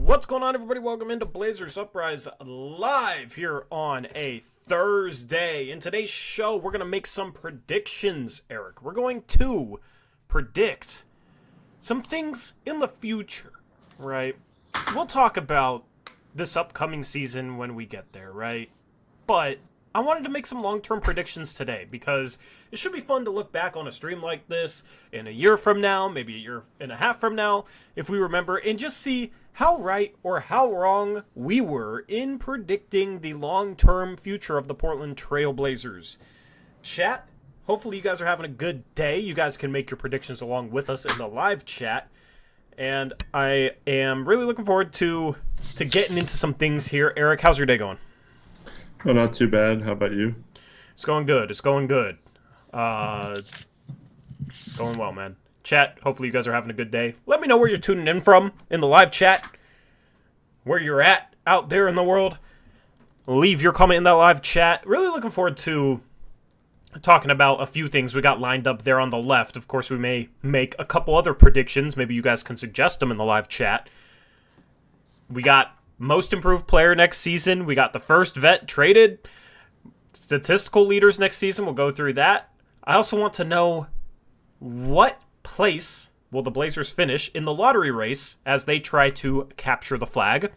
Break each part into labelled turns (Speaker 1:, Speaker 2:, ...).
Speaker 1: What's going on, everybody? Welcome into Blazers Uprise live here on a Thursday. In today's show, we're going to make some predictions, Eric. We're going to predict some things in the future, right? We'll talk about this upcoming season when we get there, right? But I wanted to make some long-term predictions today because it should be fun to look back on a stream like this in a year from now, maybe a year and a half from now, if we remember, and just see how right or how wrong we were in predicting the long-term future of the Portland Trail Blazers. Chat, hopefully you guys are having a good day. You guys can make your predictions along with us in the live chat. And I am really looking forward to getting into some things here. Eric, how's your day going?
Speaker 2: Oh, not too bad. How about you?
Speaker 1: It's going good. It's going good. Going well, man. Chat, hopefully you guys are having a good day. Let me know where you're tuning in from in the live chat, where you're at out there in the world. Leave your comment in that live chat. Really looking forward to talking about a few things we got lined up there on the left. Of course, we may make a couple other predictions. Maybe you guys can suggest them in the live chat. We got most improved player next season. We got the first vet traded. Statistical leaders next season. We'll go through that. I also want to know what place will the Blazers finish in the lottery race as they try to capture the flag.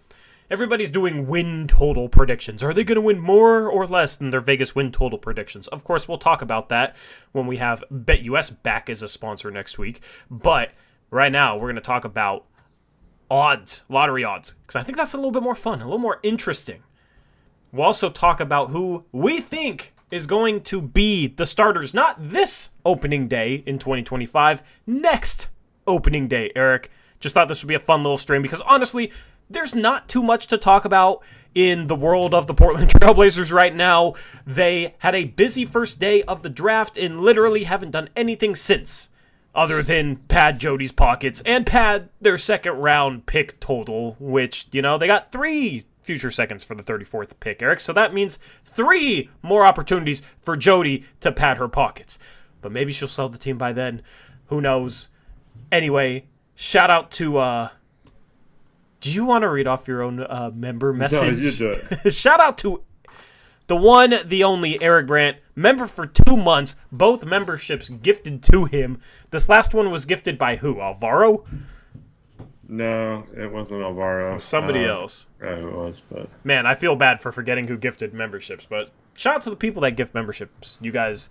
Speaker 1: Everybody's doing win total predictions. Are they going to win more or less than their Vegas win total predictions? Of course, we'll talk about that when we have BetUS back as a sponsor next week. But right now, we're going to talk about odds, lottery odds, because I think that's a little bit more fun, a little more interesting. We'll also talk about who we think is going to be the starters, not this opening day in 2025, next opening day, Eric. Just thought this would be a fun little stream because honestly, there's not too much to talk about in the world of the Portland Trail Blazers right now. They had a busy first day of the draft and literally haven't done anything since, other than pad Jody's pockets and pad their second round pick total, which, you know, they got 3 future seconds for the 34th pick, Eric. So that means 3 more opportunities for Jody to pad her pockets. But maybe she'll sell the team by then. Who knows? Anyway, shout out to... do you want to read off your own member message?
Speaker 2: No, you do it.
Speaker 1: Shout out to the one, the only Eric Brandt, member for 2 months. Both memberships gifted to him. This last one was gifted by who? Alvaro?
Speaker 2: No, it wasn't Alvaro.
Speaker 1: Somebody else.
Speaker 2: It was, but... Man,
Speaker 1: I feel bad for forgetting who gifted memberships, but shout out to the people that gift memberships. You guys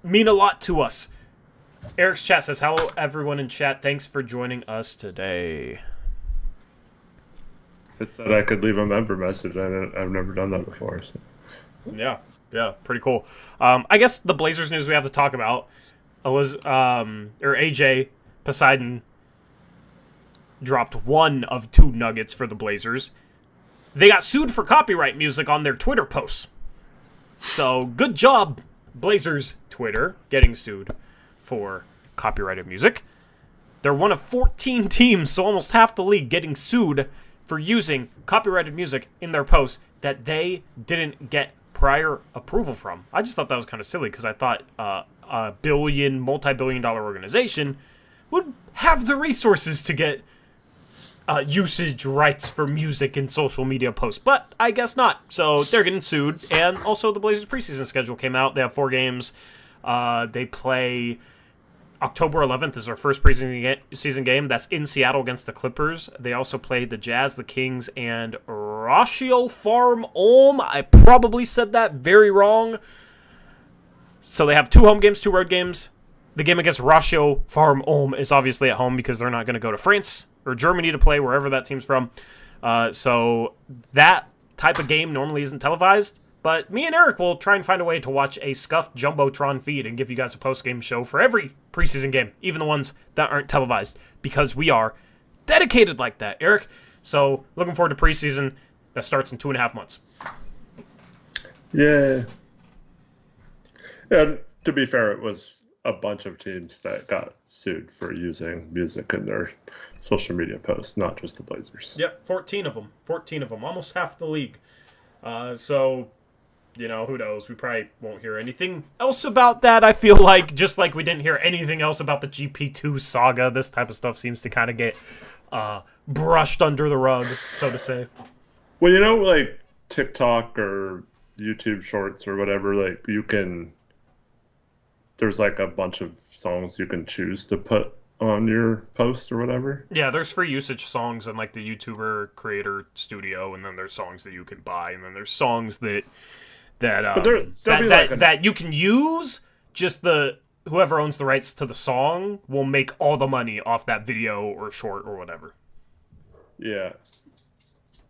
Speaker 1: mean a lot to us. Eric's chat says, hello, everyone in chat. Thanks for joining us today.
Speaker 2: It said I could leave a member message. I've never done that before. So.
Speaker 1: Yeah, pretty cool. I guess the Blazers news we have to talk about was, AJ Poseidon dropped 1 of 2 nuggets for the Blazers. They got sued for copyright music on their Twitter posts. So, good job, Blazers Twitter, getting sued for copyrighted music. They're one of 14 teams, so almost half the league, getting sued for using copyrighted music in their posts that they didn't get prior approval from. I just thought that was kind of silly because I thought a multi-billion dollar organization would have the resources to get usage rights for music in social media posts, but I guess not. So they're getting sued, and also the Blazers preseason schedule came out. They have 4 games. They play October 11th is their first preseason game. That's in Seattle against the Clippers. They also played the Jazz, the Kings, and Ratio Farm Ulm. I probably said that very wrong. So they have 2 home games, 2 road games. The game against Ratio Farm Ulm is obviously at home because they're not going to go to France or Germany to play, wherever that team's from. So that type of game normally isn't televised. But me and Eric will try and find a way to watch a scuffed Jumbotron feed and give you guys a post-game show for every preseason game, even the ones that aren't televised, because we are dedicated like that, Eric. So looking forward to preseason that starts in 2.5 months.
Speaker 2: Yeah. And to be fair, it was a bunch of teams that got sued for using music in their social media posts, not just the Blazers.
Speaker 1: Yep, 14 of them. 14 of them, almost half the league. So... you know, who knows? We probably won't hear anything else about that, I feel like. Just like we didn't hear anything else about the GP2 saga. This type of stuff seems to kind of get brushed under the rug, so to say.
Speaker 2: Well, like TikTok or YouTube Shorts or whatever, like there's like a bunch of songs you can choose to put on your post or whatever.
Speaker 1: Yeah, there's free usage songs in like the YouTuber Creator Studio, and then there's songs that you can buy, and then there's songs that that you can use. Just whoever owns the rights to the song will make all the money off that video or short or whatever.
Speaker 2: Yeah.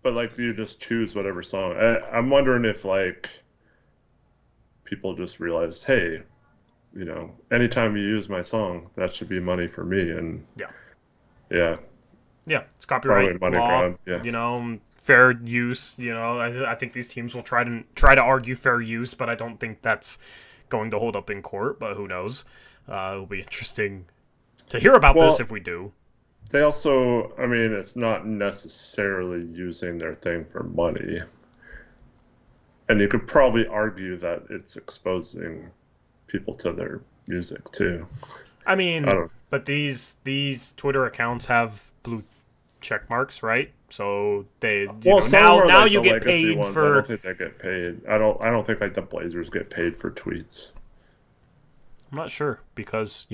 Speaker 2: But like you just choose whatever song. I'm wondering if like people just realized, hey, anytime you use my song, that should be money for me. And yeah,
Speaker 1: it's copyright
Speaker 2: money
Speaker 1: law.
Speaker 2: grab. Yeah.
Speaker 1: Fair use. I think these teams will try to argue fair use, but I don't think that's going to hold up in court. But who knows? It'll be interesting to hear about this if we do.
Speaker 2: They also, it's not necessarily using their thing for money. And you could probably argue that it's exposing people to their music too.
Speaker 1: But these Twitter accounts have blue check marks, right? So they now you get paid
Speaker 2: ones,
Speaker 1: for.
Speaker 2: I don't think they get paid. I don't think like the Blazers get paid for tweets.
Speaker 1: I'm not sure because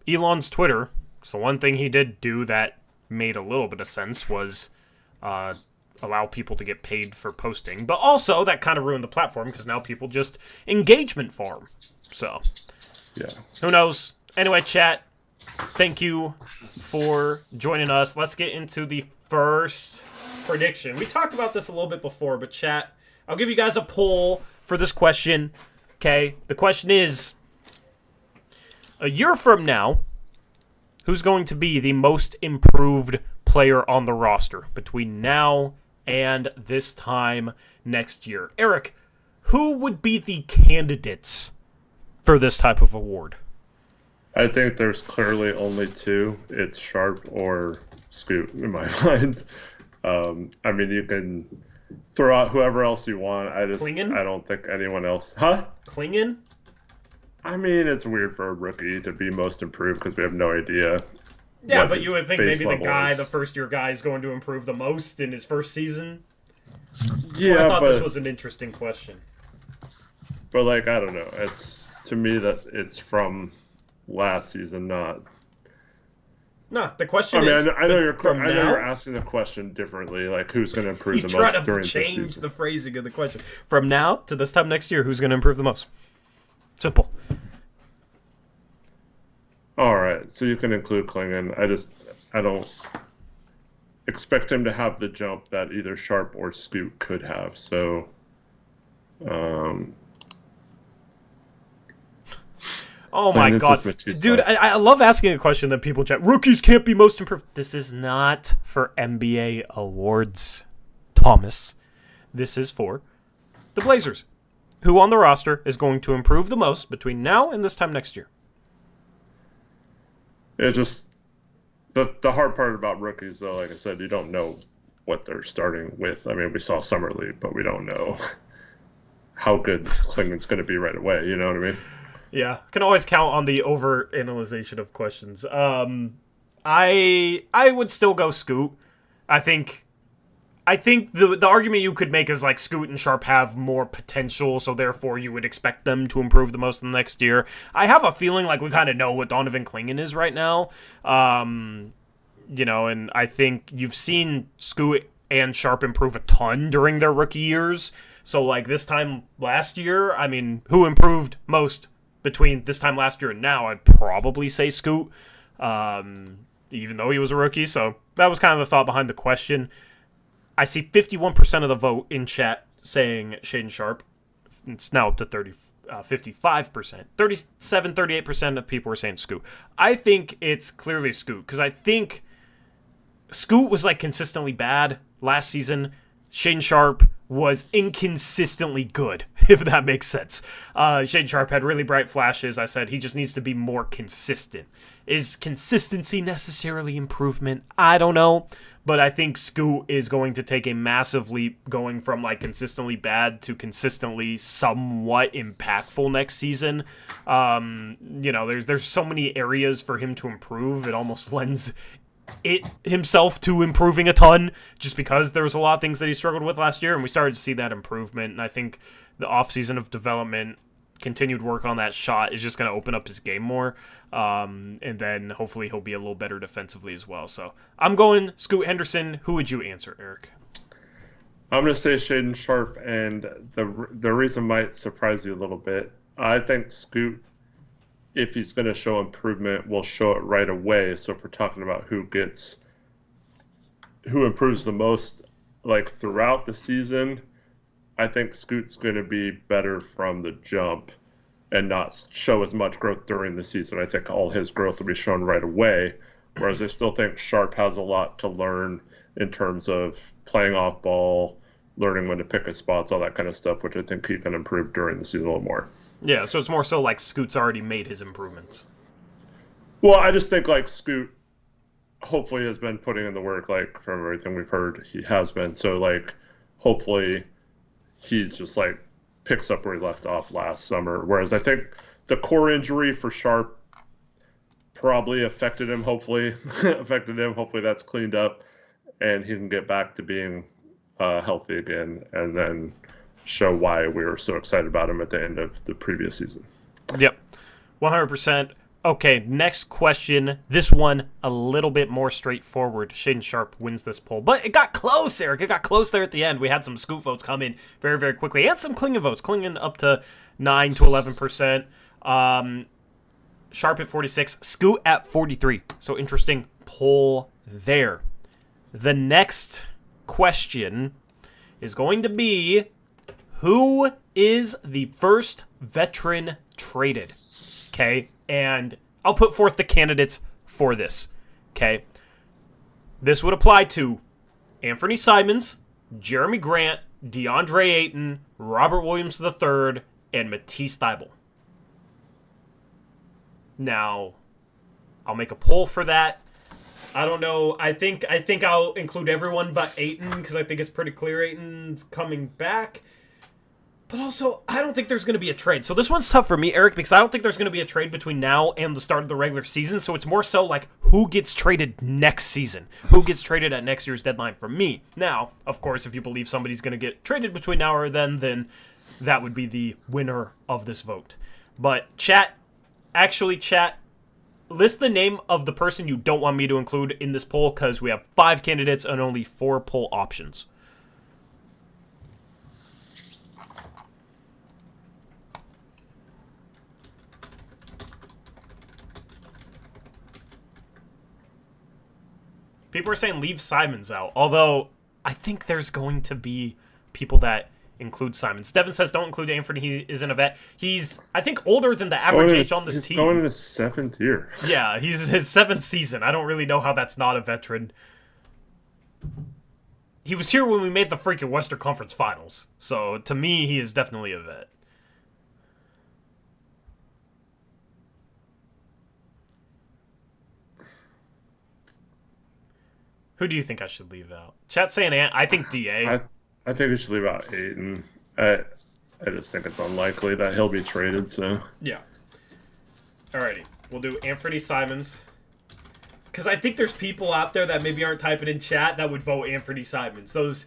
Speaker 1: Elon's Twitter. So one thing he did do that made a little bit of sense was allow people to get paid for posting. But also that kind of ruined the platform because now people just engagement farm. So,
Speaker 2: yeah.
Speaker 1: Who knows? Anyway, chat, thank you for joining us. Let's get into the first prediction. We talked about this a little bit before, but chat, I'll give you guys a poll for this question. Okay? The question is, a year from now, who's going to be the most improved player on the roster between now and this time next year? Eric, who would be the candidates for this type of award?
Speaker 2: I think there's clearly only two. It's Sharp or Scoot in my mind. You can throw out whoever else you want. I don't think anyone else. Huh?
Speaker 1: Klingon?
Speaker 2: It's weird for a rookie to be most improved because we have no idea.
Speaker 1: Yeah, but you would think maybe the first-year guy is going to improve the most in his first season.
Speaker 2: Yeah,
Speaker 1: I thought this was an interesting question.
Speaker 2: But I don't know. It's to me that it's from last season, not.
Speaker 1: No, the question is.
Speaker 2: I know you're asking the question differently. Like, who's going to improve the most during the season?
Speaker 1: You try to change the phrasing of the question. From now to this time next year, who's going to improve the most? Simple.
Speaker 2: All right, so you can include Klingon. I don't expect him to have the jump that either Sharp or Scoot could have. So,
Speaker 1: oh my god, dude! I love asking a question that people chat. Rookies can't be most improved. This is not for NBA awards, Thomas. This is for the Blazers. Who on the roster is going to improve the most between now and this time next year?
Speaker 2: It just the hard part about rookies, though, like I said, you don't know what they're starting with. We saw Summer League, but we don't know how good Klingon's going to be right away. You know what I mean?
Speaker 1: Yeah, can always count on the over-analyzation of questions. I would still go Scoot. I think the argument you could make is like Scoot and Sharp have more potential, so therefore you would expect them to improve the most in the next year. I have a feeling like we kind of know what Donovan Klingon is right now. And I think you've seen Scoot and Sharp improve a ton during their rookie years. So like this time last year, who improved most between this time last year and now? I'd probably say Scoot, even though he was a rookie. So that was kind of the thought behind the question. I see 51% of the vote in chat saying Shaedon Sharp. It's now up to 55%. 37, 38% of people are saying Scoot. I think it's clearly Scoot because I think Scoot was like consistently bad last season. Shaedon Sharp was inconsistently good, if that makes sense. Shaedon Sharp had really bright flashes. I said he just needs to be more consistent. Is consistency necessarily improvement? I don't know. But I think Scoot is going to take a massive leap going from like consistently bad to consistently somewhat impactful next season. There's so many areas for him to improve. It almost lends it himself to improving a ton, just because there was a lot of things that he struggled with last year, and we started to see that improvement. And I think the offseason of development, continued work on that shot is just going to open up his game more. And then hopefully he'll be a little better defensively as well. So I'm going Scoot Henderson. Who would you answer, Eric?
Speaker 2: I'm going to say Shaden Sharp, and the reason might surprise you a little bit. I think Scoot, if he's going to show improvement, will show it right away. So if we're talking about who improves the most, like throughout the season, I think Scoot's going to be better from the jump and not show as much growth during the season. I think all his growth will be shown right away, whereas I still think Sharp has a lot to learn in terms of playing off ball, learning when to pick his spots, all that kind of stuff, which I think he can improve during the season a little more.
Speaker 1: Yeah, so it's more so like Scoot's already made his improvements.
Speaker 2: Well, I just think like Scoot hopefully has been putting in the work, like from everything we've heard, he has been. So like hopefully he's just like picks up where he left off last summer. Whereas I think the core injury for Sharp probably affected him, hopefully. Hopefully that's cleaned up and he can get back to being healthy again and then show why we were so excited about him at the end of the previous season.
Speaker 1: Yep, 100%. Okay, next question. This one a little bit more straightforward. Shaden Sharp wins this poll, but it got close, Eric. It got close there at the end. We had some Scoot votes come in very, very quickly, and some Klingon votes. Klingon up to 9 to 11%. Sharp at 46, Scoot at 43. So interesting poll there. The next question is going to be, who is the first veteran traded? Okay, and I'll put forth the candidates for this. Okay, this would apply to Anthony Simons, Jeremy Grant, DeAndre Ayton, Robert Williams III, and Matisse Thybulle. Now, I'll make a poll for that. I don't know. I think I'll include everyone but Ayton because I think it's pretty clear Ayton's coming back. But also, I don't think there's going to be a trade. So this one's tough for me, Eric, because I don't think there's going to be a trade between now and the start of the regular season. So it's more so like who gets traded next season? Who gets traded at next year's deadline for me? Now, of course, if you believe somebody's going to get traded between now or then that would be the winner of this vote. But chat, list the name of the person you don't want me to include in this poll because we have 5 candidates and only 4 poll options. People are saying leave Simons out, although I think there's going to be people that include Simons. Devin says don't include Anthony. He isn't a vet. He's, I think, older than the average age on this team.
Speaker 2: He's going in his 7th year.
Speaker 1: Yeah, he's his 7th season. I don't really know how that's not a veteran. He was here when we made the freaking Western Conference Finals. So, to me, he is definitely a vet. Who do you think I should leave out? Chat saying I think DA.
Speaker 2: I think we should leave out Ayton. I just think it's unlikely that he'll be traded, so.
Speaker 1: Yeah. Alrighty. We'll do Anthony Simons. Because I think there's people out there that maybe aren't typing in chat that would vote Anthony Simons. Those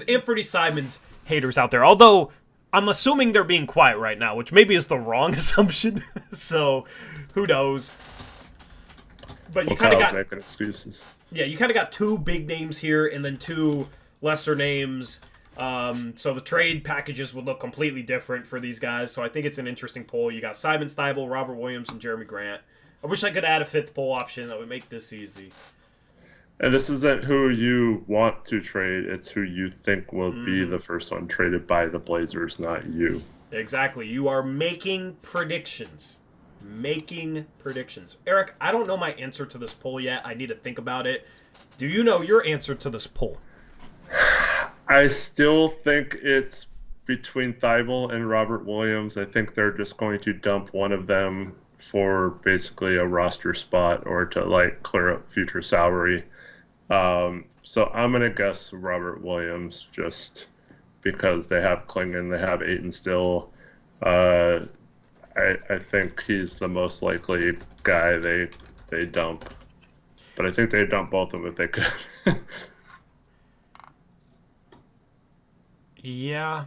Speaker 1: Anthony Simons haters out there. Although, I'm assuming they're being quiet right now, which maybe is the wrong assumption. So, who knows? But you kind of got
Speaker 2: making excuses.
Speaker 1: Yeah, you kind of got 2 big names here and then 2 lesser names. So the trade packages would look completely different for these guys. So I think it's an interesting poll. You got Simons, Thybulle, Robert Williams, and Jeremy Grant. I wish I could add a 5th poll option that would make this easy.
Speaker 2: And this isn't who you want to trade. It's who you think will be the first one traded by the Blazers, not you.
Speaker 1: Exactly. You are making predictions. Eric, I don't know my answer to this poll yet. I need to think about it. Do you know your answer to this poll?
Speaker 2: I still think it's between Thybulle and Robert Williams. I think they're just going to dump one of them for basically a roster spot or to like clear up future salary. So I'm going to guess Robert Williams just because they have Klingon, they have Ayton still. I think he's the most likely guy they dump. But I think they'd dump both of them if they could.
Speaker 1: Yeah.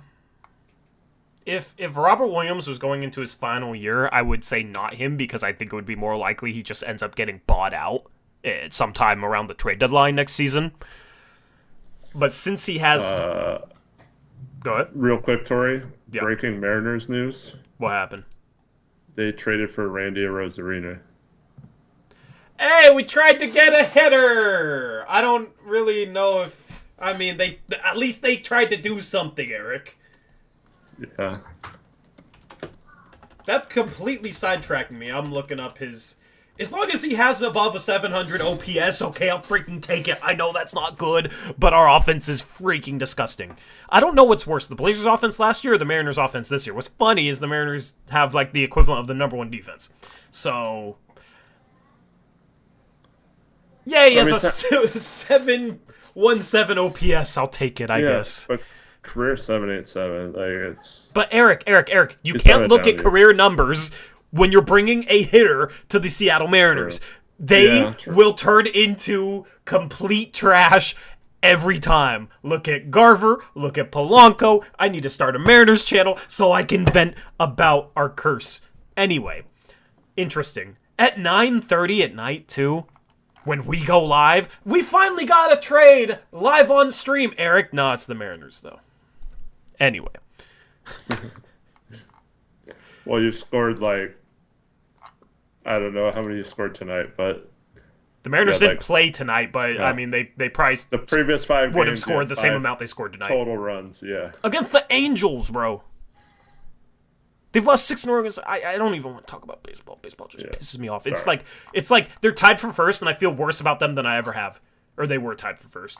Speaker 1: If Robert Williams was going into his final year, I would say not him, because I think it would be more likely he just ends up getting bought out at sometime around the trade deadline next season. But since he has... Go ahead.
Speaker 2: Real quick, Tori.
Speaker 1: Yeah.
Speaker 2: Breaking Mariners news.
Speaker 1: What happened?
Speaker 2: They traded for Randy Arozarena.
Speaker 1: Hey, we tried to get a hitter! I don't really know if... I mean, at least they tried to do something, Eric.
Speaker 2: Yeah.
Speaker 1: That's completely sidetracking me. I'm looking up his... As long as he has above a 700 OPS, okay, I'll freaking take it. I know that's not good, but our offense is freaking disgusting. I don't know what's worse, the Blazers offense last year or the Mariners offense this year. What's funny is the Mariners have, like, the equivalent of the number one defense. So... Yeah, he has a 717 OPS. I'll take it, I guess.
Speaker 2: But career 787, like it's.
Speaker 1: But Eric, you can't look at career numbers when you're bringing a hitter to the Seattle Mariners.
Speaker 2: True.
Speaker 1: They will turn into complete trash every time. Look at Garver, look at Polanco. I need to start a Mariners channel so I can vent about our curse. Anyway, interesting. At 9:30 at night, too, when we go live, we finally got a trade live on stream. Eric, no, it's the Mariners, though. Anyway.
Speaker 2: Well, you scored, like, I don't know how many you scored tonight, but...
Speaker 1: The Mariners didn't play tonight, but, yeah. I mean, they probably...
Speaker 2: The previous 5
Speaker 1: would have scored the same amount they scored tonight.
Speaker 2: Total runs, yeah.
Speaker 1: Against the Angels, bro. They've lost 6 in a row. I don't even want to talk about baseball. Baseball just pisses me off.
Speaker 2: Sorry.
Speaker 1: It's like they're tied for first, and I feel worse about them than I ever have. Or they were tied for first.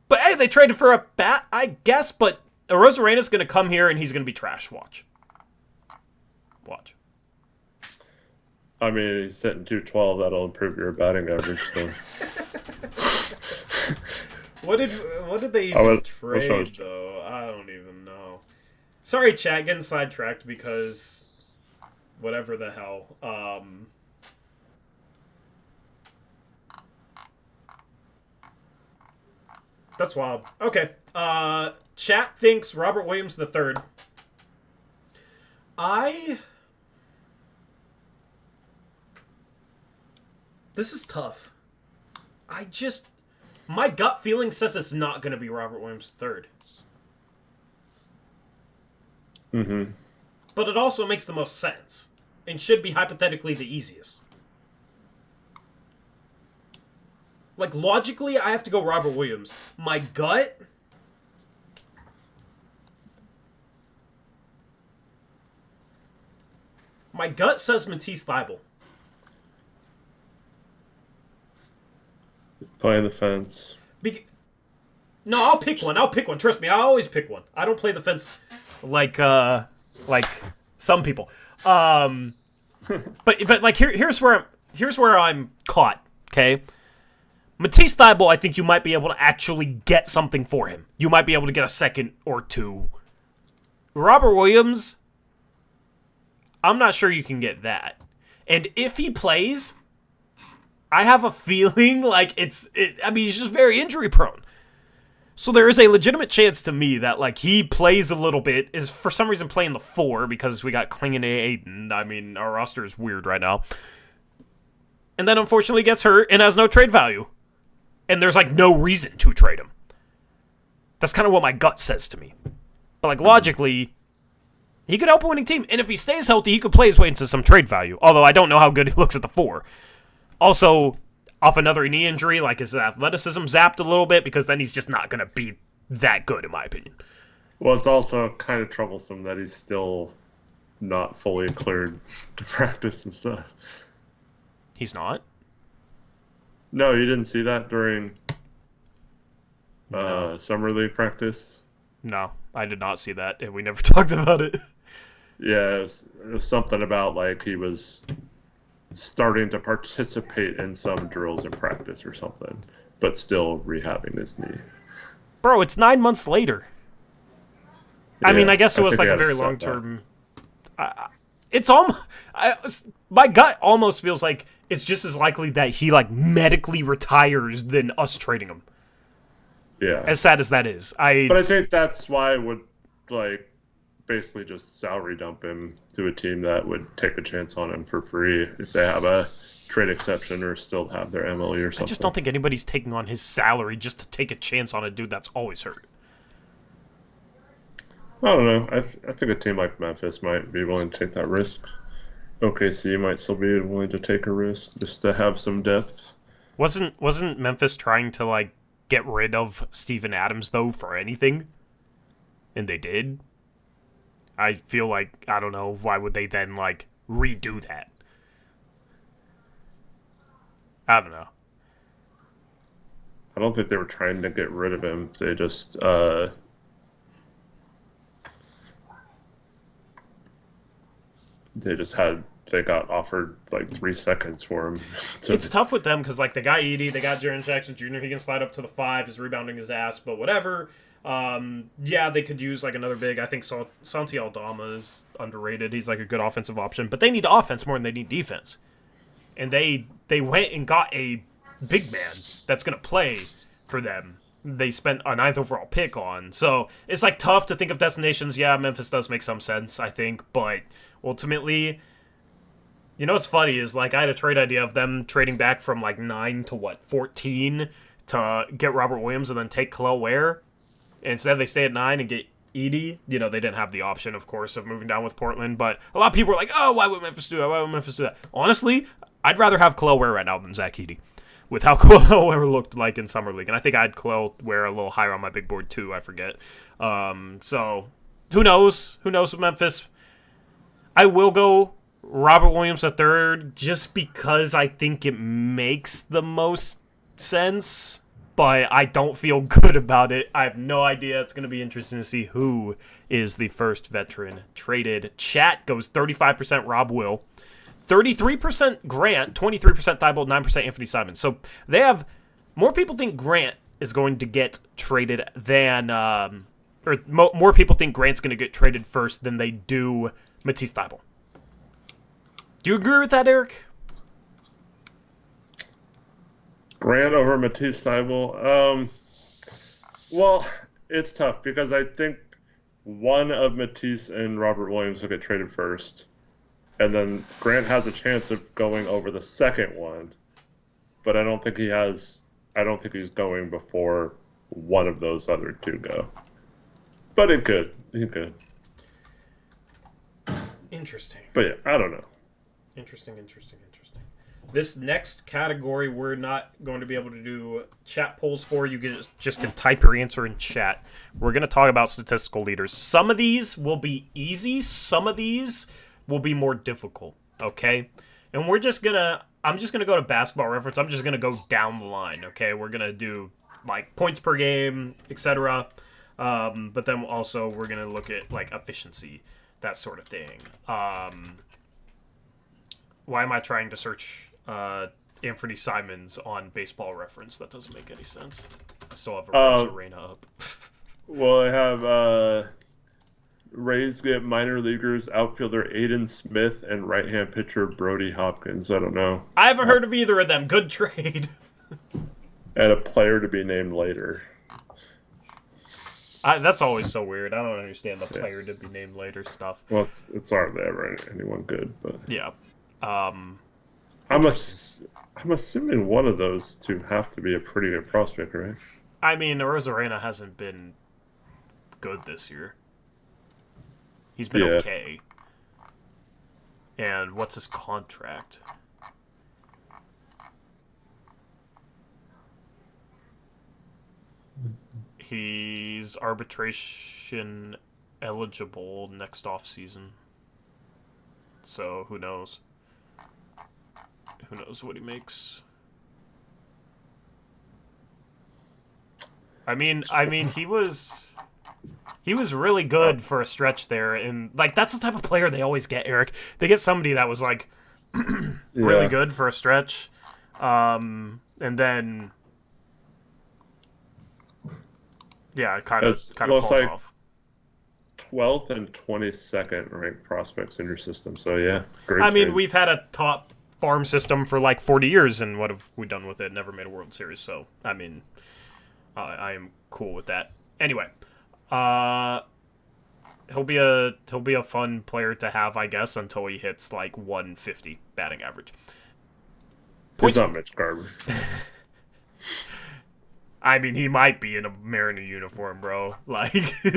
Speaker 1: But hey, they traded for a bat, I guess, but Arozarena's going to come here, and he's going to be trash. Watch.
Speaker 2: I mean, he's hitting 212. That'll improve your batting average, so...
Speaker 1: What did they even trade, though? I don't even know. Sorry, chat, getting sidetracked because whatever the hell. That's wild. Okay. Chat thinks Robert Williams III. This is tough. My gut feeling says it's not going to be Robert Williams III.
Speaker 2: Mm-hmm.
Speaker 1: But it also makes the most sense. And should be hypothetically the easiest. Like, logically, I have to go Robert Williams. My gut... My gut says Matisse Thybulle.
Speaker 2: Playing the fence.
Speaker 1: No, I'll pick one. Trust me, I always pick one. I don't play the fence like some people. But like here's where I'm caught. Okay, Matisse Thybulle, I think you might be able to actually get something for him. You might be able to get a second or two. Robert Williams, I'm not sure you can get that. And if he plays, I have a feeling like he's just very injury prone. So there is a legitimate chance to me that, like, he plays a little bit, is for some reason playing the 4 because we got Klingon Aiden. I mean, our roster is weird right now. And then unfortunately gets hurt and has no trade value. And there's, like, no reason to trade him. That's kind of what my gut says to me. But, like, logically, he could help a winning team. And if he stays healthy, he could play his way into some trade value. Although I don't know how good he looks at the 4. Also, off another knee injury, like his athleticism zapped a little bit because then he's just not going to be that good, in my opinion.
Speaker 2: Well, it's also kind of troublesome that he's still not fully cleared to practice and stuff.
Speaker 1: He's not?
Speaker 2: No, you didn't see that during
Speaker 1: No.
Speaker 2: Summer League practice?
Speaker 1: No, I did not see that, and we never talked about it.
Speaker 2: Yeah, it was something about, like, he was starting to participate in some drills in practice or something, but still rehabbing his knee.
Speaker 1: Bro, it's 9 months later. Yeah, I mean, I guess it was like a very long-term... It's almost... my gut almost feels like it's just as likely that he like medically retires than us trading him.
Speaker 2: Yeah.
Speaker 1: As sad as that is,
Speaker 2: But I think that's why I would like basically just salary dump him to a team that would take a chance on him for free if they have a trade exception or still have their MLE or something.
Speaker 1: I just don't think anybody's taking on his salary just to take a chance on a dude that's always hurt.
Speaker 2: I don't know. I think a team like Memphis might be willing to take that risk. OKC might still be willing to take a risk just to have some depth.
Speaker 1: Wasn't Memphis trying to like get rid of Steven Adams though for anything? And they did. I feel like, I don't know, why would they then like redo that? I don't know.
Speaker 2: I don't think they were trying to get rid of him. They just they got offered like 3 seconds for him.
Speaker 1: It's tough with them because like they got Edey, they got Jaren Jackson Jr. He can slide up to the 5, his rebounding his ass, but whatever. Yeah, they could use like another big. I think Santi Aldama is underrated. He's like a good offensive option, but they need offense more than they need defense. And they went and got a big man that's gonna play for them. They spent a 9th overall pick on. So it's like tough to think of destinations. Yeah, Memphis does make some sense, I think, but ultimately, you know what's funny is like I had a trade idea of them trading back from like 9 to 14 to get Robert Williams and then take Khalil Ware. Instead, they stay at 9 and get Edey. You know, they didn't have the option, of course, of moving down with Portland. But a lot of people were like, oh, why would Memphis do that? Why would Memphis do that? Honestly, I'd rather have Khalil Ware right now than Zach Edey with how Khalil Ware looked like in Summer League. And I think I had Khalil Ware a little higher on my big board, too. I forget. So, who knows? Who knows with Memphis? I will go Robert Williams III just because I think it makes the most sense. But I don't feel good about it. I have no idea. It's going to be interesting to see who is the first veteran traded. Chat goes 35% Rob Will, 33% Grant, 23% Thibault, 9% Anthony Simons. So they have more people think Grant is going to get traded than, more people think Grant's going to get traded first than they do Matisse Thibault. Do you agree with that, Eric?
Speaker 2: Grant over Matisse Thybulle. Well, it's tough because I think one of Matisse and Robert Williams will get traded first, and then Grant has a chance of going over the second one, but I don't think he has. I don't think he's going before one of those other two go. But it could. He could.
Speaker 1: Interesting.
Speaker 2: But yeah, I don't know.
Speaker 1: Interesting. This next category, we're not going to be able to do chat polls for. You just can type your answer in chat. We're going to talk about statistical leaders. Some of these will be easy. Some of these will be more difficult, okay? And I'm just going to go to Basketball Reference. I'm just going to go down the line, okay? We're going to do, like, points per game, etc. But then also we're going to look at, like, efficiency, that sort of thing. Why am I trying to search Anthony Simons on Baseball Reference? That doesn't make any sense. I still have a Rose Arena up.
Speaker 2: Well, I have Rays get minor leaguers outfielder Aiden Smith and right-hand pitcher Brody Hopkins. I don't know.
Speaker 1: I haven't heard of either of them. Good trade.
Speaker 2: And a player to be named later.
Speaker 1: That's always so weird. I don't understand the player to be named later stuff.
Speaker 2: Well, it's hardly ever anyone good, but
Speaker 1: yeah.
Speaker 2: I'm assuming one of those two have to be a pretty good prospect, right?
Speaker 1: I mean, Rosarena hasn't been good this year. He's been okay. And what's his contract? He's arbitration eligible next offseason. So who knows? Who knows what he makes? I mean, he was really good for a stretch there, and like that's the type of player they always get, Eric. They get somebody that was like really good for a stretch, and then kind of falls off.
Speaker 2: 12th and 22nd ranked prospects in your system. So yeah, great.
Speaker 1: I mean,
Speaker 2: trade.
Speaker 1: we've had a top farm system for like 40 years, and what have we done with it? Never made a World Series. So, I mean, I am cool with that. Anyway, he'll be a fun player to have, I guess, until he hits like 150 batting average.
Speaker 2: He's not Mitch Garver.
Speaker 1: I mean, he might be in a Mariner uniform, bro. Like,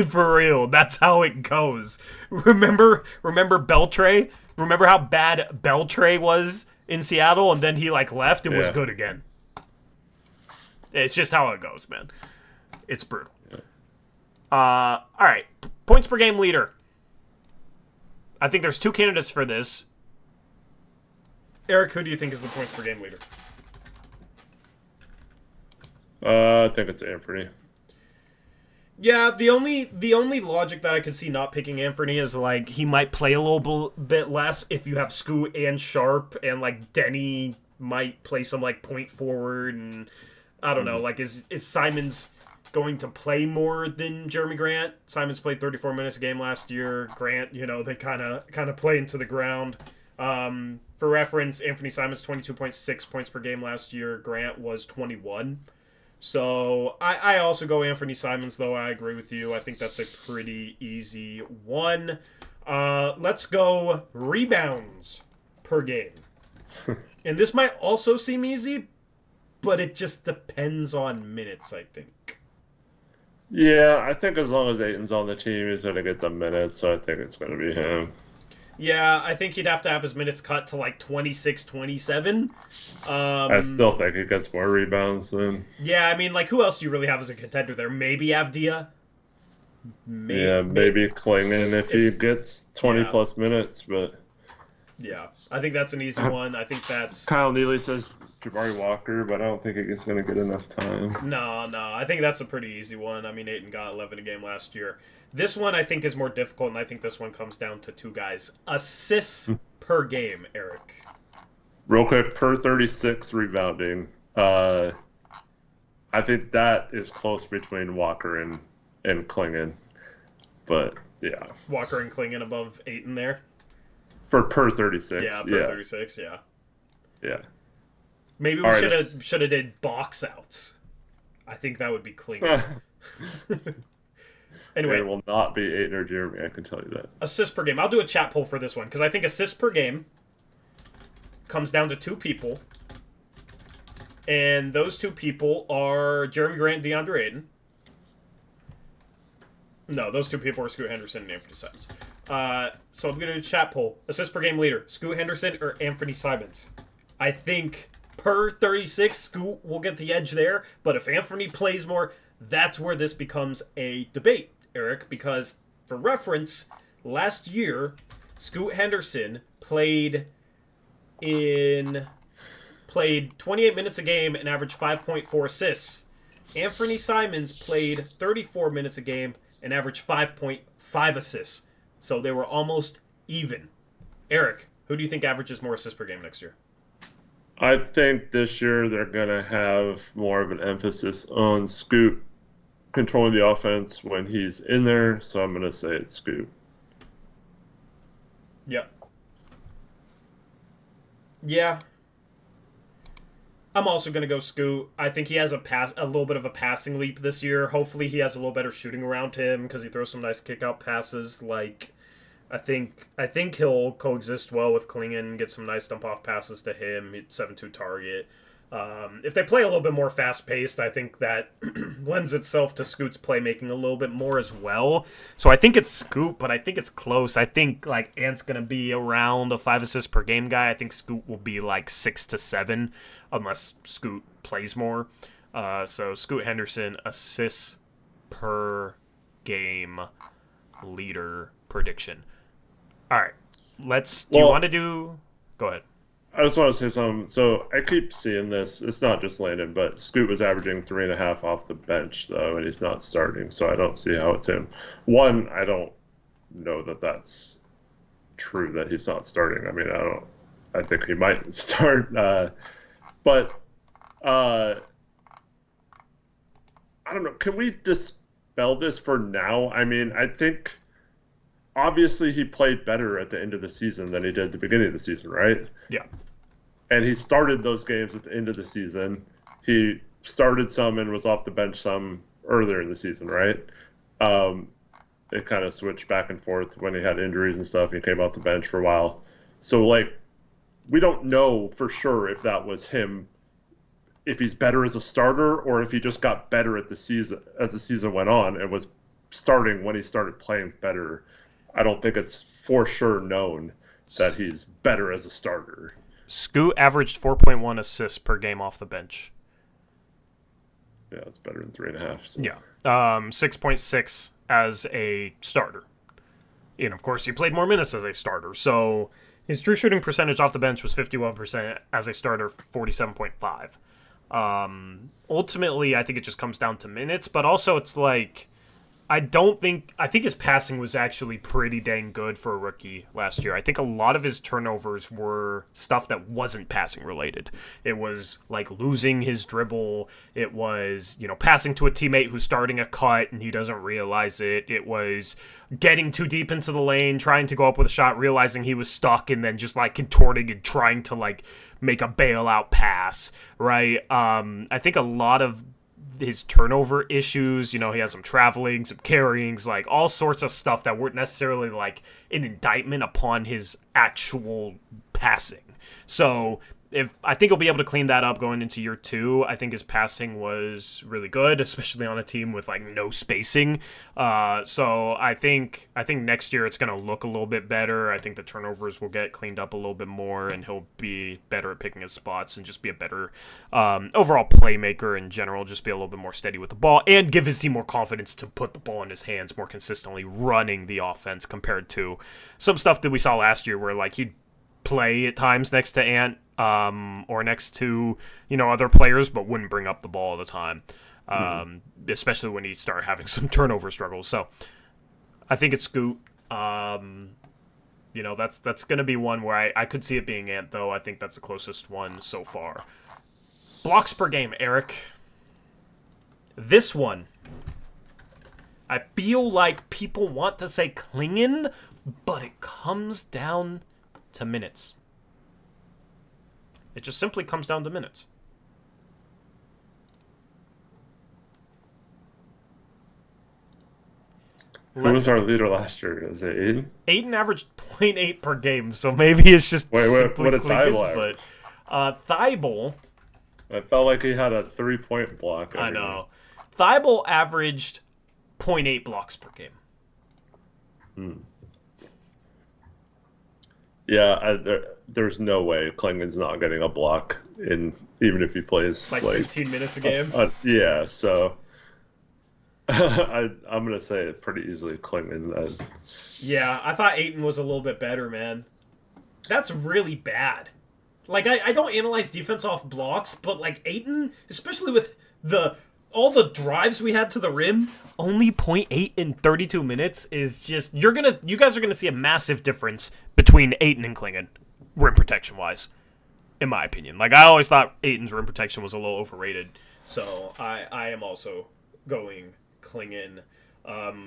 Speaker 1: for real. That's how it goes. Remember Beltre? Remember how bad Beltre was in Seattle, and then he, like, left and was good again? It's just how it goes, man. It's brutal. Yeah. All right. Points per game leader. I think there's two candidates for this. Eric, who do you think is the points per game leader?
Speaker 2: I think it's Anthony.
Speaker 1: Yeah, the only logic that I could see not picking Anthony is like he might play a little bit less if you have Scoot and Sharp, and like Denny might play some like point forward, and I don't know, like is Simons going to play more than Jeremy Grant? Simons played 34 minutes a game last year. Grant, they kind of play into the ground. For reference, Anthony Simons 22.6 points per game last year. Grant was 21. So I also go Anthony Simons, though. I agree with you. I think that's a pretty easy one. Let's go rebounds per game. And this might also seem easy, but it just depends on minutes, I think.
Speaker 2: Yeah, I think as long as Ayton's on the team, he's going to get the minutes, so I think it's going to be him.
Speaker 1: Yeah, I think he'd have to have his minutes cut to like 26, 27.
Speaker 2: I still think he gets more rebounds than...
Speaker 1: Yeah, I mean, like, who else do you really have as a contender there? Maybe Avdia?
Speaker 2: Maybe Klingon if he gets 20-plus minutes, but...
Speaker 1: Yeah, I think that's an easy one. I think that's...
Speaker 2: Kyle Neely says Jabari Walker, but I don't think he's going to get enough time.
Speaker 1: No, I think that's a pretty easy one. I mean, Ayton got 11 a game last year. This one I think is more difficult, and I think this one comes down to two guys. Assists per game, Eric.
Speaker 2: Real quick, per 36 rebounding. I think that is close between Walker and Klingon. But, yeah.
Speaker 1: Walker and Klingon above Ayton there?
Speaker 2: For per 36.
Speaker 1: Yeah, per 36, yeah.
Speaker 2: Yeah.
Speaker 1: Maybe we should have did box outs. I think that would be Klingon. Anyway,
Speaker 2: it will not be Ayton or Jeremy, I can tell you that.
Speaker 1: Assists per game. I'll do a chat poll for this one, because I think assists per game comes down to two people. And those two people are Jeremy Grant and DeAndre Ayton. No, those two people are Scoot Henderson and Anthony Simons. So I'm going to do a chat poll. Assists per game leader, Scoot Henderson or Anthony Simons? I think per 36, Scoot will get the edge there. But if Anthony plays more, that's where this becomes a debate, Eric, because for reference, last year, Scoot Henderson played 28 minutes a game and averaged 5.4 assists. Anthony Simons played 34 minutes a game and averaged 5.5 assists. So they were almost even. Eric, who do you think averages more assists per game next year?
Speaker 2: I think this year they're going to have more of an emphasis on Scoot controlling the offense when he's in there, so I'm going to say it's Scoot.
Speaker 1: Yep. Yeah. I'm also going to go Scoot. I think he has a little bit of a passing leap this year. Hopefully he has a little better shooting around him because he throws some nice kick-out passes. Like, I think he'll coexist well with Klingon, get some nice dump-off passes to him, 7-2 target. If they play a little bit more fast-paced, I think that lends itself to Scoot's playmaking a little bit more as well. So I think it's Scoot, but I think it's close. I think like Ant's going to be around a 5 assists per game guy. I think Scoot will be like 6 to 7 unless Scoot plays more. So Scoot Henderson, assists per game leader prediction. All right. Do you want to do... Go ahead.
Speaker 2: I just want to say something. So I keep seeing this. It's not just Landon, but Scoot was averaging 3.5 off the bench, though, and he's not starting, so I don't see how it's him. One, I don't know that that's true that he's not starting. I mean, I think he might start. But I don't know. Can we dispel this for now? I mean, I think obviously he played better at the end of the season than he did at the beginning of the season, right?
Speaker 1: Yeah.
Speaker 2: And he started those games at the end of the season. He started some and was off the bench some earlier in the season, right? It kind of switched back and forth when he had injuries and stuff. He came off the bench for a while. So, like, we don't know for sure if that was him, if he's better as a starter or if he just got better at the season as the season went on and was starting when he started playing better. I don't think it's for sure known that he's better as a starter.
Speaker 1: Scoot averaged 4.1 assists per game off the bench.
Speaker 2: Yeah, it's better than 3.5. So.
Speaker 1: Yeah. 6.6 as a starter. And, of course, he played more minutes as a starter. So his true shooting percentage off the bench was 51%. As a starter, 47.5. Ultimately, I think it just comes down to minutes. But also, it's like... I think his passing was actually pretty dang good for a rookie last year. I think a lot of his turnovers were stuff that wasn't passing related. It was like losing his dribble. It was, passing to a teammate who's starting a cut and he doesn't realize it. It was getting too deep into the lane, trying to go up with a shot, realizing he was stuck and then just like contorting and trying to like make a bailout pass, right? I think a lot of his turnover issues, he has some traveling, some carryings, like all sorts of stuff that weren't necessarily like an indictment upon his actual passing. So I think he'll be able to clean that up going into year 2. I think his passing was really good, especially on a team with like no spacing. So I think next year it's going to look a little bit better. I think the turnovers will get cleaned up a little bit more, and he'll be better at picking his spots and just be a better overall playmaker in general. Just be a little bit more steady with the ball and give his team more confidence to put the ball in his hands more consistently, running the offense compared to some stuff that we saw last year where like he'd play at times next to Ant. Or next to, other players, but wouldn't bring up the ball all the time, especially when he started having some turnover struggles. So I think it's Scoot. That's going to be one where I could see it being Ant, though. I think that's the closest one so far. Blocks per game, Eric. This one, I feel like people want to say Klingon, but it comes down to minutes. It just simply comes down to minutes.
Speaker 2: Who was our leader last year? Was it Aiden?
Speaker 1: Aiden averaged 0.8 per game, so maybe it's just
Speaker 2: what did Thibault average?
Speaker 1: But Thibault...
Speaker 2: I felt like he had a 3-point block.
Speaker 1: I know. Thibault averaged 0.8 blocks per game.
Speaker 2: Yeah, there's no way Klingon's not getting a block even if he plays
Speaker 1: like 15 minutes a game.
Speaker 2: Yeah, so I'm gonna say it pretty easily Klingon.
Speaker 1: Yeah, I thought Aiden was a little bit better, man. That's really bad. Like I don't analyze defense off blocks, but like Aiden, especially with all the drives we had to the rim, only 0.8 in 32 minutes is just you guys are gonna see a massive difference between Aiden and Klingon, rim protection wise, in my opinion. Like I always thought Aiden's rim protection was a little overrated, so I am also going Klingon.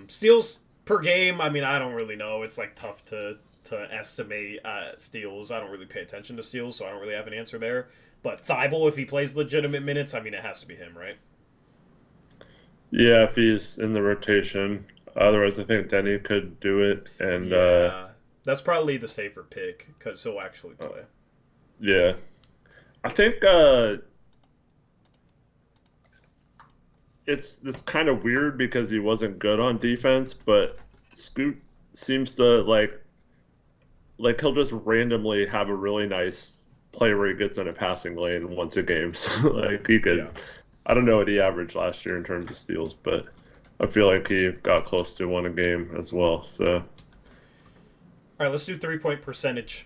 Speaker 1: Steals per game, I mean I don't really know. It's like tough to estimate steals. I don't really pay attention to steals, so I don't really have an answer there. But Thibault, if he plays legitimate minutes, I mean it has to be him, right?
Speaker 2: Yeah, if he's in the rotation. Otherwise, I think Denny could do it. And
Speaker 1: that's probably the safer pick because he'll actually play.
Speaker 2: Yeah, I think it's kind of weird because he wasn't good on defense, but Scoot seems to like he'll just randomly have a really nice play where he gets in a passing lane once a game. So like he could. Yeah. I don't know what he averaged last year in terms of steals, but I feel like he got close to one a game as well. So, all
Speaker 1: right, let's do 3-point percentage.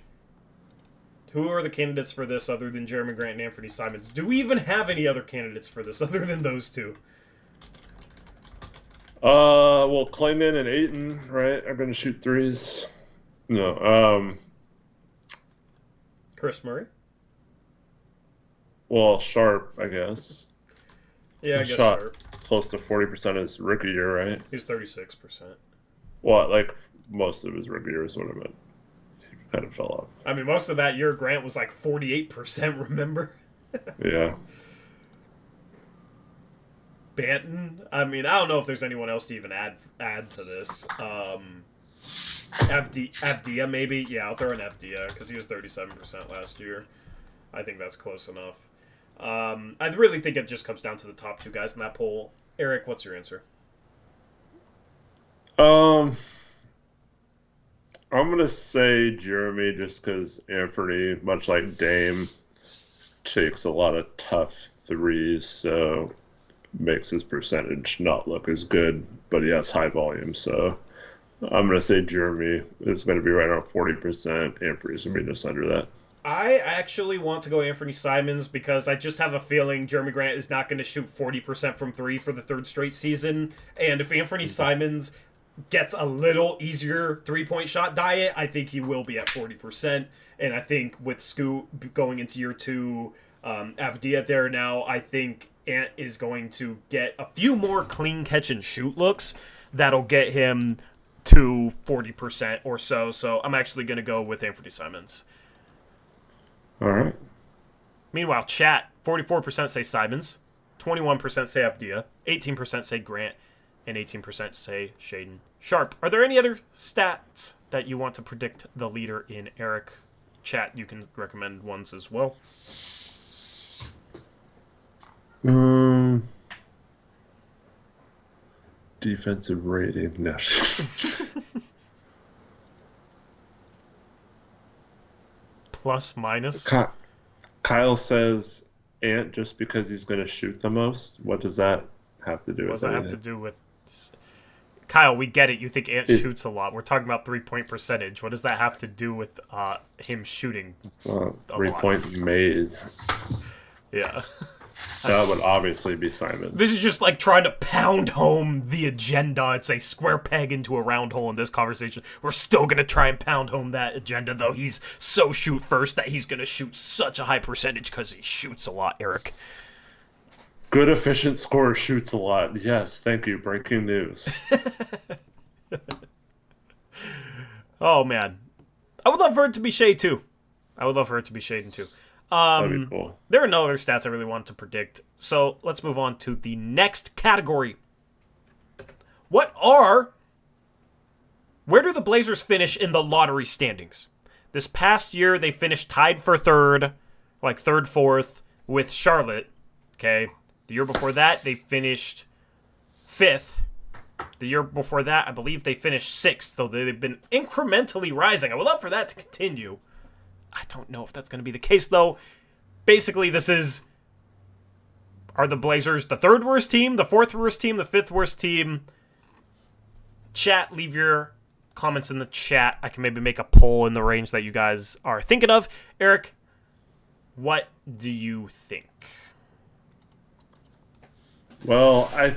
Speaker 1: Who are the candidates for this other than Jeremy Grant and Anthony Simons? Do we even have any other candidates for this other than those two?
Speaker 2: Well, Klingon and Aiton, right, are going to shoot threes. No,
Speaker 1: Chris Murray.
Speaker 2: Well, Sharp, I guess.
Speaker 1: Yeah, I guess shot
Speaker 2: Sharp. Close to 40% his rookie year, right?
Speaker 1: He's 36%.
Speaker 2: What, like most of his rookie year is what I meant. He kind of fell off.
Speaker 1: I mean, most of that year, Grant was like 48%, remember?
Speaker 2: Yeah.
Speaker 1: Banton. I mean, I don't know if there's anyone else to even add to this. Avdia maybe. Yeah, I'll throw in Avdia because he was 37% last year. I think that's close enough. I really think it just comes down to the top two guys in that poll. Eric, what's your answer?
Speaker 2: I'm gonna say Jeremy just because Anthony, much like Dame, takes a lot of tough threes, so makes his percentage not look as good, but he has high volume, so I'm going to say Jeremy is going to be right around 40%. Anthony's going to be just under that.
Speaker 1: I actually want to go Anthony Simons because I just have a feeling Jeremy Grant is not going to shoot 40% from three for the third straight season. And if Anthony Simons gets a little easier three-point shot diet, I think he will be at 40%. And I think with Scoot going into year two, Avdia there now, I think Ant is going to get a few more clean catch and shoot looks that'll get him to 40% or so. So I'm actually going to go with Anthony Simons.
Speaker 2: All right.
Speaker 1: Meanwhile, chat, 44% say Simons, 21% say Avdia, 18% say Grant, and 18% say Shaden Sharp. Are there any other stats that you want to predict the leader in? Eric? Chat, you can recommend ones as well.
Speaker 2: Defensive rating. No.
Speaker 1: Plus, minus?
Speaker 2: Kyle says Ant just because he's going to shoot the most. What does that have to do with
Speaker 1: What does that have to do with... Kyle, we get it. You think Ant shoots a lot. We're talking about three-point percentage. What does that have to do with him shooting?
Speaker 2: It's a three-point made.
Speaker 1: Yeah.
Speaker 2: That would obviously be Simon.
Speaker 1: This is just like trying to pound home the agenda. It's a square peg into a round hole in this conversation. We're still going to try and pound home that agenda, though he's so shoot first that he's going to shoot such a high percentage because he shoots a lot, Eric.
Speaker 2: Good, efficient scorer shoots a lot. Yes, thank you. Breaking news.
Speaker 1: Oh, man. I would love for it to be Shade, too.
Speaker 2: That'd be cool.
Speaker 1: There are no other stats I really want to predict, so let's move on to the next category. Where do the Blazers finish in the lottery standings? This past year, they finished tied for third, fourth, with Charlotte. Okay. The year before that, they finished fifth. The year before that, I believe they finished sixth, though they've been incrementally rising. I would love for that to continue. I don't know if that's going to be the case, though. Basically, are the Blazers the third worst team, the fourth worst team, the fifth worst team? Chat, leave your comments in the chat. I can maybe make a poll in the range that you guys are thinking of. Eric, what do you think?
Speaker 2: Well, I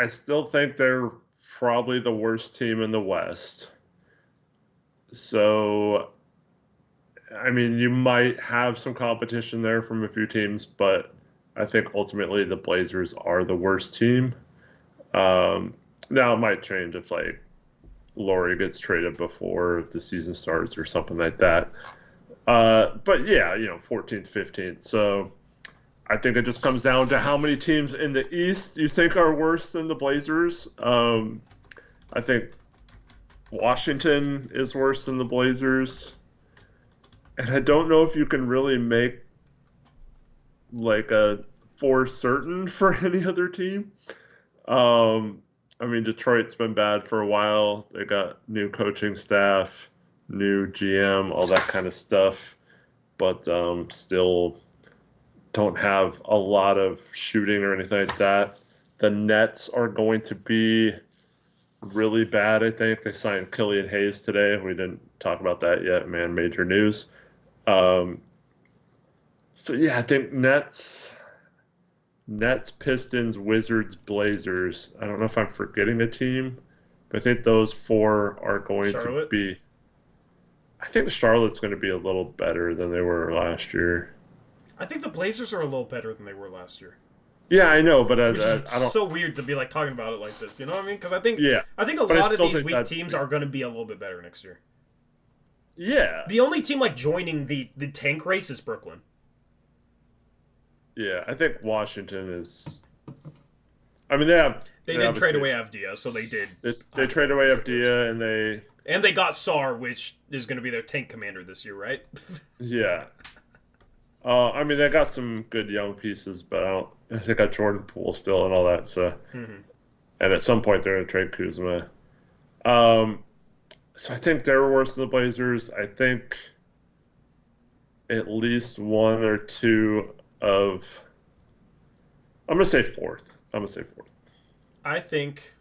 Speaker 2: still think they're probably the worst team in the West. So, I mean, you might have some competition there from a few teams, but I think ultimately the Blazers are the worst team. Now it might change if Laurie gets traded before the season starts or something like that. But yeah, 14th, 15th. So I think it just comes down to how many teams in the East you think are worse than the Blazers. I think Washington is worse than the Blazers. And I don't know if you can really make a for certain for any other team. I mean, Detroit's been bad for a while. They got new coaching staff, new GM, all that kind of stuff. But still don't have a lot of shooting or anything like that. The Nets are going to be really bad, I think. They signed Killian Hayes today. We didn't talk about that yet, man. Major news. So, yeah, I think Nets, Pistons, Wizards, Blazers. I don't know if I'm forgetting a team, but I think those four are going to be... I think Charlotte's going to be a little better than they were last year.
Speaker 1: I think the Blazers are a little better than they were last year.
Speaker 2: Yeah, I know, but
Speaker 1: Which is
Speaker 2: I don't.
Speaker 1: so weird to be like talking about it like this. You know what I mean? Because I think a
Speaker 2: but I
Speaker 1: lot of
Speaker 2: still
Speaker 1: these
Speaker 2: think
Speaker 1: weak
Speaker 2: that.
Speaker 1: teams are going to be a little bit better next year.
Speaker 2: Yeah,
Speaker 1: The only team like joining the tank race is Brooklyn.
Speaker 2: yeah. I think Washington is. I mean, they
Speaker 1: They did trade
Speaker 2: obviously
Speaker 1: away Avdia, so they did.
Speaker 2: they trade away Abdia and they
Speaker 1: And they got Sar, which is going to be their tank commander this year, right?
Speaker 2: yeah. I mean, they got some good young pieces, but I don't. They got Jordan Poole still and all that. So,
Speaker 1: Mm-hmm.
Speaker 2: and at some point they're gonna trade Kuzma. Um, so I think they're worse than the Blazers. I think at least one or two of. I'm gonna say fourth. I'm gonna say fourth.
Speaker 1: I think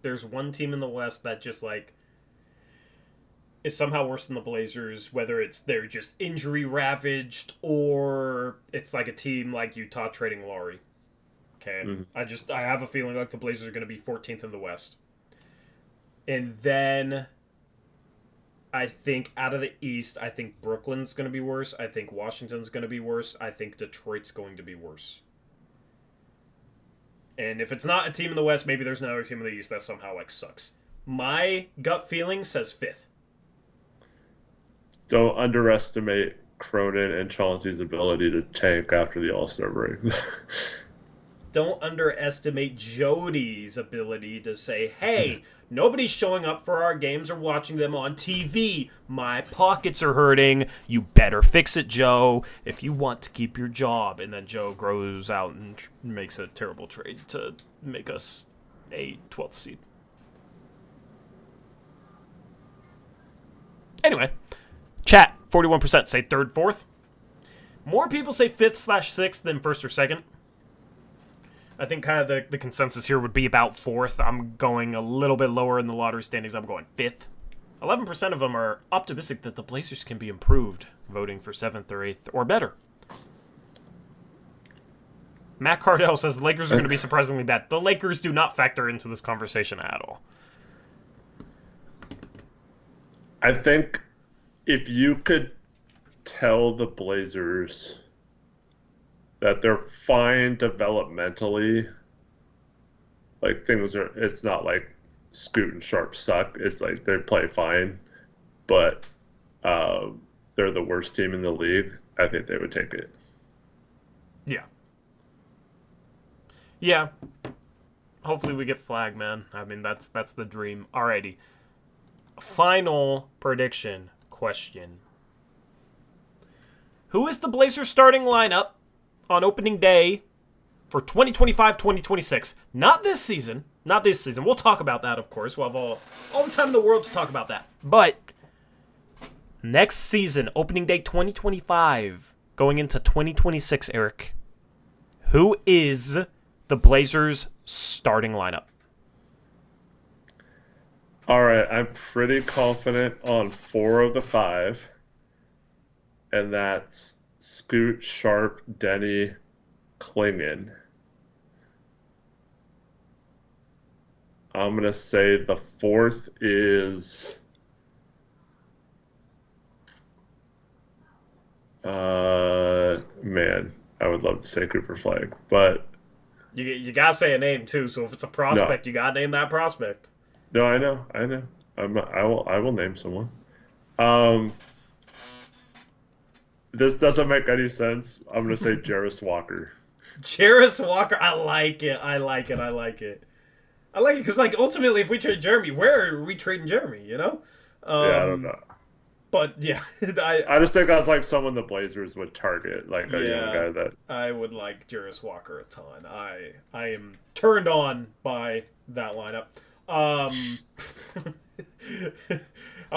Speaker 1: there's one team in the West that just like is somehow worse than the Blazers, whether it's they're just injury ravaged or it's like a team like Utah trading Laurie. Okay. I have a feeling like the Blazers are going to be 14th in the West. And then I think out of the East, I think Brooklyn's going to be worse. I think Washington's going to be worse. I think Detroit's going to be worse. And if it's not a team in the West, maybe there's another team in the East that somehow like sucks. My gut feeling says 5th.
Speaker 2: Don't underestimate Cronin and Chauncey's ability to tank after the All-Star break.
Speaker 1: Don't underestimate Jody's ability to say, hey, nobody's showing up for our games or watching them on TV. My pockets are hurting. You better fix it, Joe, if you want to keep your job. And then Joe grows out and makes a terrible trade to make us a 12th seed. Anyway, chat, 41% say 3rd, 4th. More people say 5th/6th than 1st or 2nd. I think kind of the consensus here would be about 4th. I'm going a little bit lower in the lottery standings. I'm going 5th. 11% of them are optimistic that the Blazers can be improved, voting for 7th or 8th or better. Matt Cardell says the Lakers are going to be surprisingly bad. The Lakers do not factor into this conversation at all.
Speaker 2: I think if you could tell the Blazers that they're fine developmentally, like it's not like Scoot and Sharp suck. It's like they play fine, but they're the worst team in the league. I think they would take it.
Speaker 1: Yeah. Yeah. Hopefully we get flagged, man. I mean, that's the dream. Alrighty. Final prediction question. Who is the Blazers starting lineup on opening day for 2025-2026? Not this season. Not this season. We'll talk about that, of course. We'll have all the time in the world to talk about that. But next season, opening day 2025, going into 2026, Eric, who is the Blazers starting lineup?
Speaker 2: All right, I'm pretty confident on 4 of the 5, and that's Scoot, Sharp, Denny, Klingon. I'm going to say the 4th is man, I would love to say Cooper Flag, but
Speaker 1: you gotta say a name too. So if it's a prospect, you gotta name that prospect.
Speaker 2: No, I know. I will name someone. This doesn't make any sense. I'm gonna say Jarris Walker.
Speaker 1: Jarris Walker, I like it because like ultimately, if we trade Jeremy, where are we trading Jeremy? You know?
Speaker 2: Yeah, I don't know.
Speaker 1: But yeah,
Speaker 2: I just think that's like someone the Blazers would target, like a young guy that
Speaker 1: I would like Jarris Walker a ton. I am turned on by that lineup. I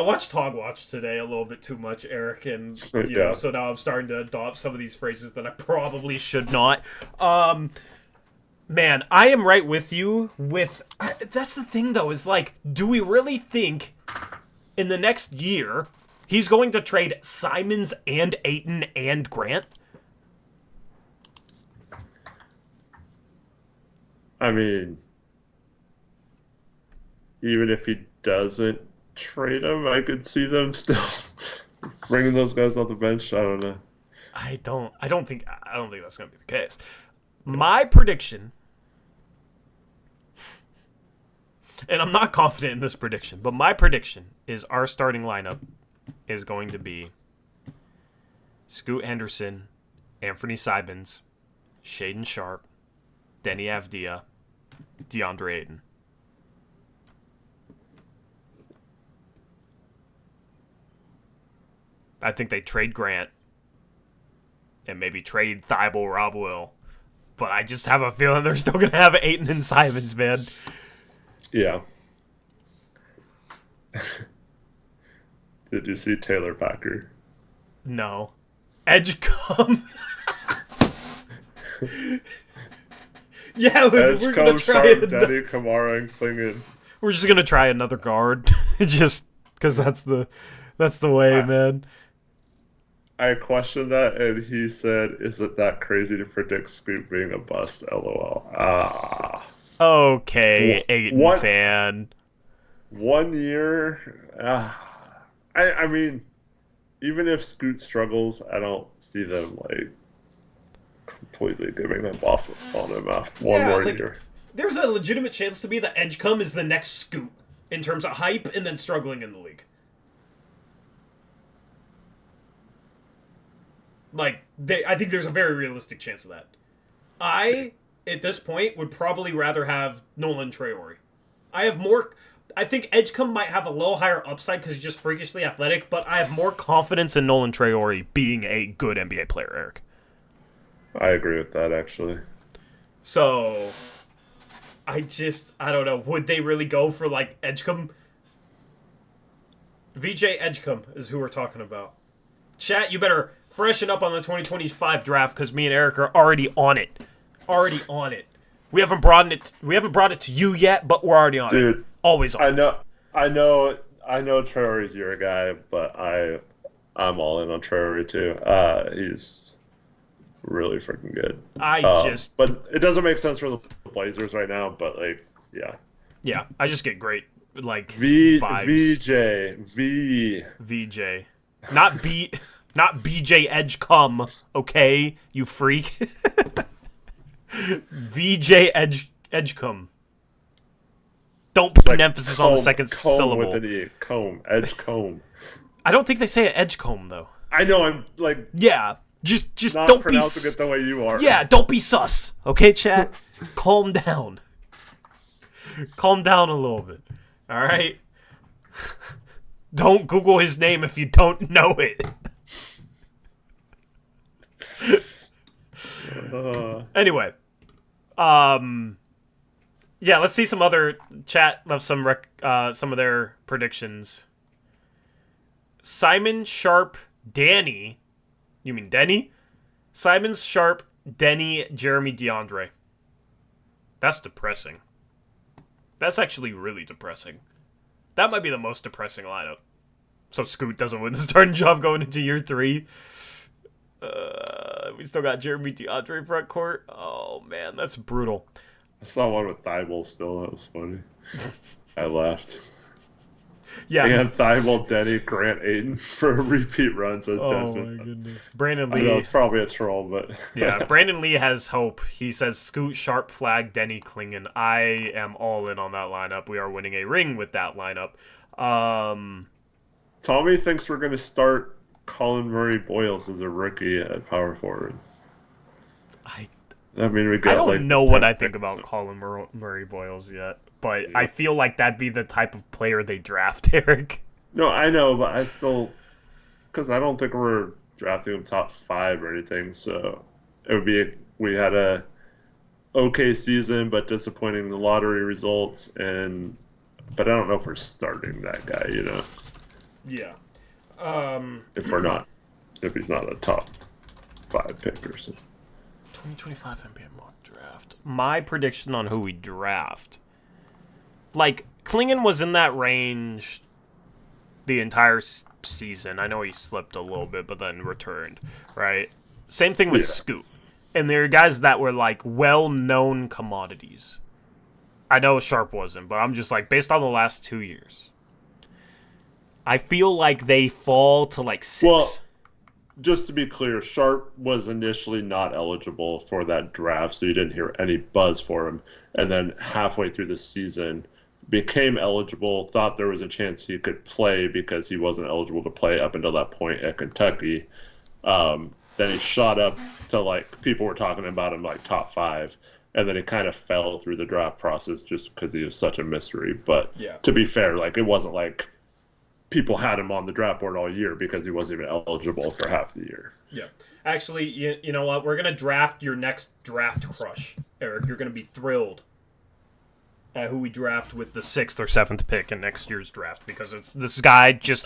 Speaker 1: watched Hogwatch today a little bit too much, Eric, and you know, so now I'm starting to adopt some of these phrases that I probably should not. Man, I am right with you. That's the thing, though, is like, do we really think in the next year he's going to trade Simons and Ayton and Grant?
Speaker 2: I mean, even if he doesn't trade him, I could see them still bringing those guys off the bench. I don't know.
Speaker 1: I don't think that's going to be the case. My prediction, and I'm not confident in this prediction, but my prediction is our starting lineup is going to be Scoot Henderson, Anthony Simons, Shaden Sharp, Denny Avdia, DeAndre Ayton. I think they trade Grant and maybe trade Thibault, Rob Will. But I just have a feeling they're still going to have Ayton and Simons, man.
Speaker 2: Yeah. Did you see Taylor Packer?
Speaker 1: No. Edge come. Yeah, we're going to try it.
Speaker 2: Daddy, Kamara, and Klingon.
Speaker 1: We're just going to try another guard. Just because that's the way, man.
Speaker 2: I questioned that, and he said, "Is it that crazy to predict Scoot being a bust?" LOL.
Speaker 1: Okay, Ayton fan.
Speaker 2: 1 year. I mean, even if Scoot struggles, I don't see them completely giving them off on him after one more year.
Speaker 1: There's a legitimate chance to be that Edgecombe is the next Scoot in terms of hype and then struggling in the league. I think there's a very realistic chance of that. I, at this point, would probably rather have Nolan Traore. I think Edgecombe might have a little higher upside because he's just freakishly athletic, but I have more confidence in Nolan Traore being a good NBA player, Eric.
Speaker 2: I agree with that, actually.
Speaker 1: So, I don't know. Would they really go for, Edgecombe? VJ Edgecombe is who we're talking about. Chat, you better freshen up on the 2025 draft because me and Eric are already on it. We haven't brought it to you yet, but we're already on it. Always on it.
Speaker 2: I know Traore's your guy, but I'm all in on Traore too. He's really freaking good. But it doesn't make sense for the Blazers right now, but yeah.
Speaker 1: Yeah, I just get great vibes. VJ. Not BJ Edgecombe, okay, you freak. VJ Edgecombe. Don't put an emphasis on the second syllable.
Speaker 2: With an E. Edgecombe.
Speaker 1: I don't think they say Edgecombe though.
Speaker 2: I know. I'm
Speaker 1: Yeah, just
Speaker 2: not
Speaker 1: don't
Speaker 2: pronouncing it the way you are.
Speaker 1: Yeah, don't be sus, okay, chat. Calm down. Calm down a little bit. All right. Don't Google his name if you don't know it. Anyway, yeah, let's see some other chat left some of their predictions. Simon, Sharp, Danny. You mean Denny? Simons, Sharp, Denny, Jeremy, DeAndre. That's depressing. That's actually really depressing. That might be the most depressing lineup. So Scoot doesn't win the starting job going into year 3. We still got Jeremy, DeAndre front court. Oh, man, that's brutal.
Speaker 2: I saw one with Thibault still. That was funny. I laughed.
Speaker 1: Yeah.
Speaker 2: And Thibault, Denny, Grant, Ayton for a repeat run. So
Speaker 1: Desmond. My goodness. Brandon Lee.
Speaker 2: I know it's probably a troll, but
Speaker 1: yeah, Brandon Lee has hope. He says Scoot, Sharp, Flag, Denny, Klingon. I am all in on that lineup. We are winning a ring with that lineup.
Speaker 2: Tommy thinks we're going to start Colin Murray Boyles as a rookie at power forward. I
Speaker 1: don't know what I think about Colin Murray Boyles yet, but yeah. I feel like that'd be the type of player they draft, Eric.
Speaker 2: No, I know, but I still, because I don't think we're drafting him top 5 or anything. So it would be we had a okay season, but disappointing in the lottery results, but I don't know if we're starting that guy,
Speaker 1: Yeah.
Speaker 2: If he's not a top 5 pick or something.
Speaker 1: 2025 NBA mock draft. My prediction on who we draft. Klingon was in that range the entire season. I know he slipped a little bit, but then returned, right? Same thing with Scoot. And there are guys that were, well-known commodities. I know Sharp wasn't, but I'm just, based on the last 2 years. I feel like they fall to, 6.
Speaker 2: Well, just to be clear, Sharp was initially not eligible for that draft, so you didn't hear any buzz for him. And then halfway through the season, became eligible, thought there was a chance he could play because he wasn't eligible to play up until that point at Kentucky. Then he shot up to, like, people were talking about him like top 5. And then he kind of fell through the draft process just because he was such a mystery. But to be fair, like, it wasn't like people had him on the draft board all year because he wasn't even eligible for half the year.
Speaker 1: Yeah. Actually, you know what? We're going to draft your next draft crush, Eric. You're going to be thrilled at who we draft with the 6th or 7th pick in next year's draft, because it's this guy. Just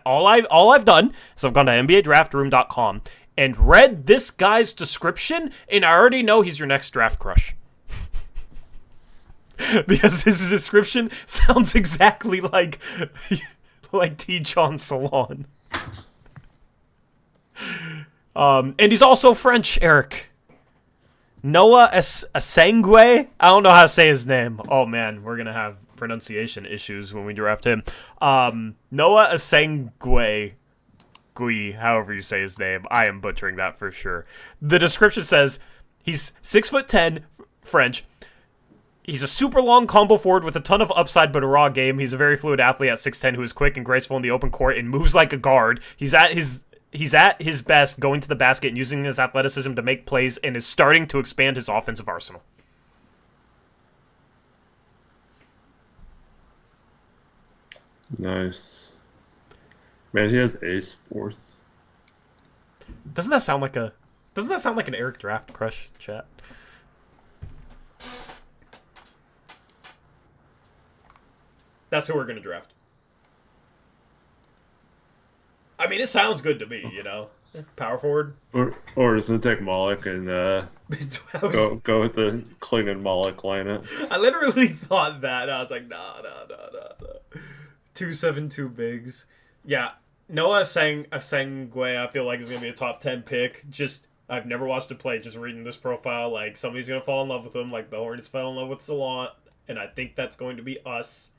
Speaker 1: all I've done is I've gone to NBADraftRoom.com and read this guy's description, and I already know he's your next draft crush. Because his description sounds exactly like T. John Salon. And he's also French, Eric. Noah Asangwe? I don't know how to say his name. Oh, man, we're going to have pronunciation issues when we draft him. Noah Asangwe, however you say his name. I am butchering that for sure. The description says he's 6'10", French. He's a super long combo forward with a ton of upside but a raw game. He's a very fluid athlete at 6'10" who is quick and graceful in the open court and moves like a guard. He's at his best going to the basket and using his athleticism to make plays, and is starting to expand his offensive arsenal.
Speaker 2: Nice. Man, he has ace 4th.
Speaker 1: Doesn't that sound like an Eric draft crush, chat? That's who we're going to draft. I mean, it sounds good to me, you know. Power forward.
Speaker 2: Or does it take Malik and go with the Klingon Malik lineup?
Speaker 1: I literally thought that. I was like, no. 272 bigs. Yeah. Noah Asangwe, I feel like is going to be a top 10 pick. Just, I've never watched him play. Just reading this profile, like, somebody's going to fall in love with him, like the Hornets fell in love with Salon, and I think that's going to be us.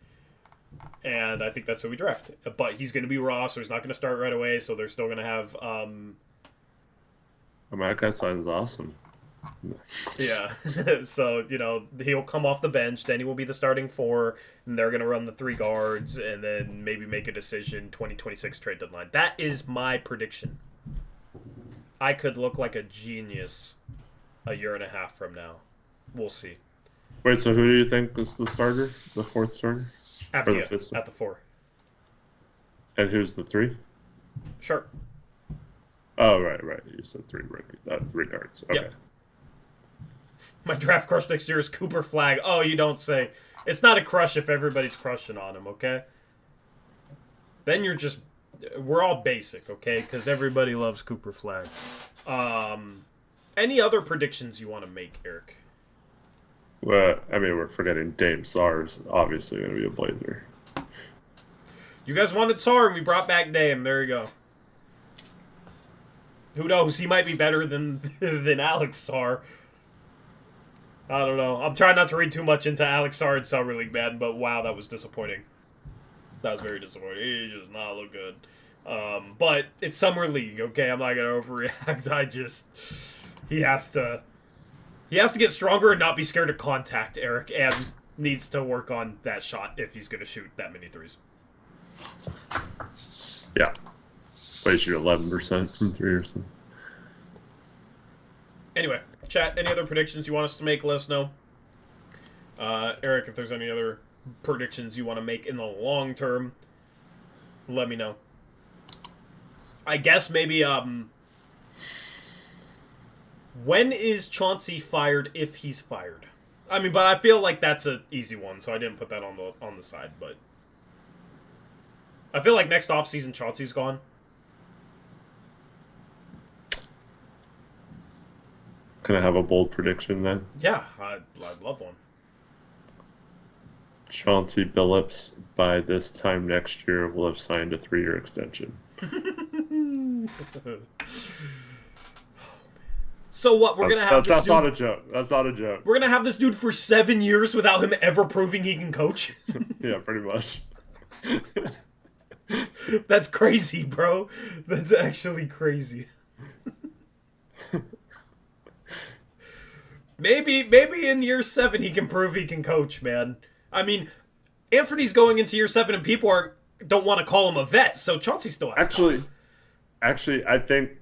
Speaker 1: And I think that's who we draft. But he's going to be raw, so he's not going to start right away, so they're still going to have...
Speaker 2: that guy sounds awesome.
Speaker 1: Yeah. So, you know, he'll come off the bench, then he will be the starting 4, and they're going to run the 3 guards, and then maybe make a decision 2026 trade deadline. That is my prediction. I could look like a genius a year and a half from now. We'll see.
Speaker 2: Wait, so who do you think is the starter? The 4th starter?
Speaker 1: After you, at the 4.
Speaker 2: And who's the 3?
Speaker 1: Sure.
Speaker 2: Oh, right. You said 3 guards. Okay.
Speaker 1: Yep. My draft crush next year is Cooper Flagg. Oh, you don't say. It's not a crush if everybody's crushing on him, okay? Then you're just... We're all basic, okay? Because everybody loves Cooper Flagg. Any other predictions you want to make, Eric?
Speaker 2: Well, I mean, we're forgetting Dame Sarr's obviously going to be a Blazer.
Speaker 1: You guys wanted Sarr, and we brought back Dame. There you go. Who knows? He might be better than Alex Sarr. I don't know. I'm trying not to read too much into Alex Sarr and Summer League, man, but wow, that was disappointing. That was very disappointing. He does not look good. But it's Summer League, okay? I'm not going to overreact. He has to get stronger and not be scared of contact, Eric, and needs to work on that shot if he's going to shoot that many threes.
Speaker 2: Yeah. But he shoot 11% from 3 or something.
Speaker 1: Anyway, chat, any other predictions you want us to make, let us know. Eric, if there's any other predictions you want to make in the long term, let me know. I guess maybe, when is Chauncey fired if he's fired? I mean, but I feel like that's an easy one, so I didn't put that on the side, but I feel like next offseason Chauncey's gone.
Speaker 2: Can I have a bold prediction then?
Speaker 1: Yeah, I'd love one.
Speaker 2: Chauncey Billups, by this time next year, will have signed a 3-year extension.
Speaker 1: So what, we're going to have
Speaker 2: That's not a joke. That's not a joke.
Speaker 1: We're going to have this dude for 7 years without him ever proving he can coach?
Speaker 2: Yeah, pretty much.
Speaker 1: That's crazy, bro. That's actually crazy. Maybe in year 7 he can prove he can coach, man. I mean, Anthony's going into year 7 and people don't want to call him a vet, so Chauncey still has time.
Speaker 2: Actually, I think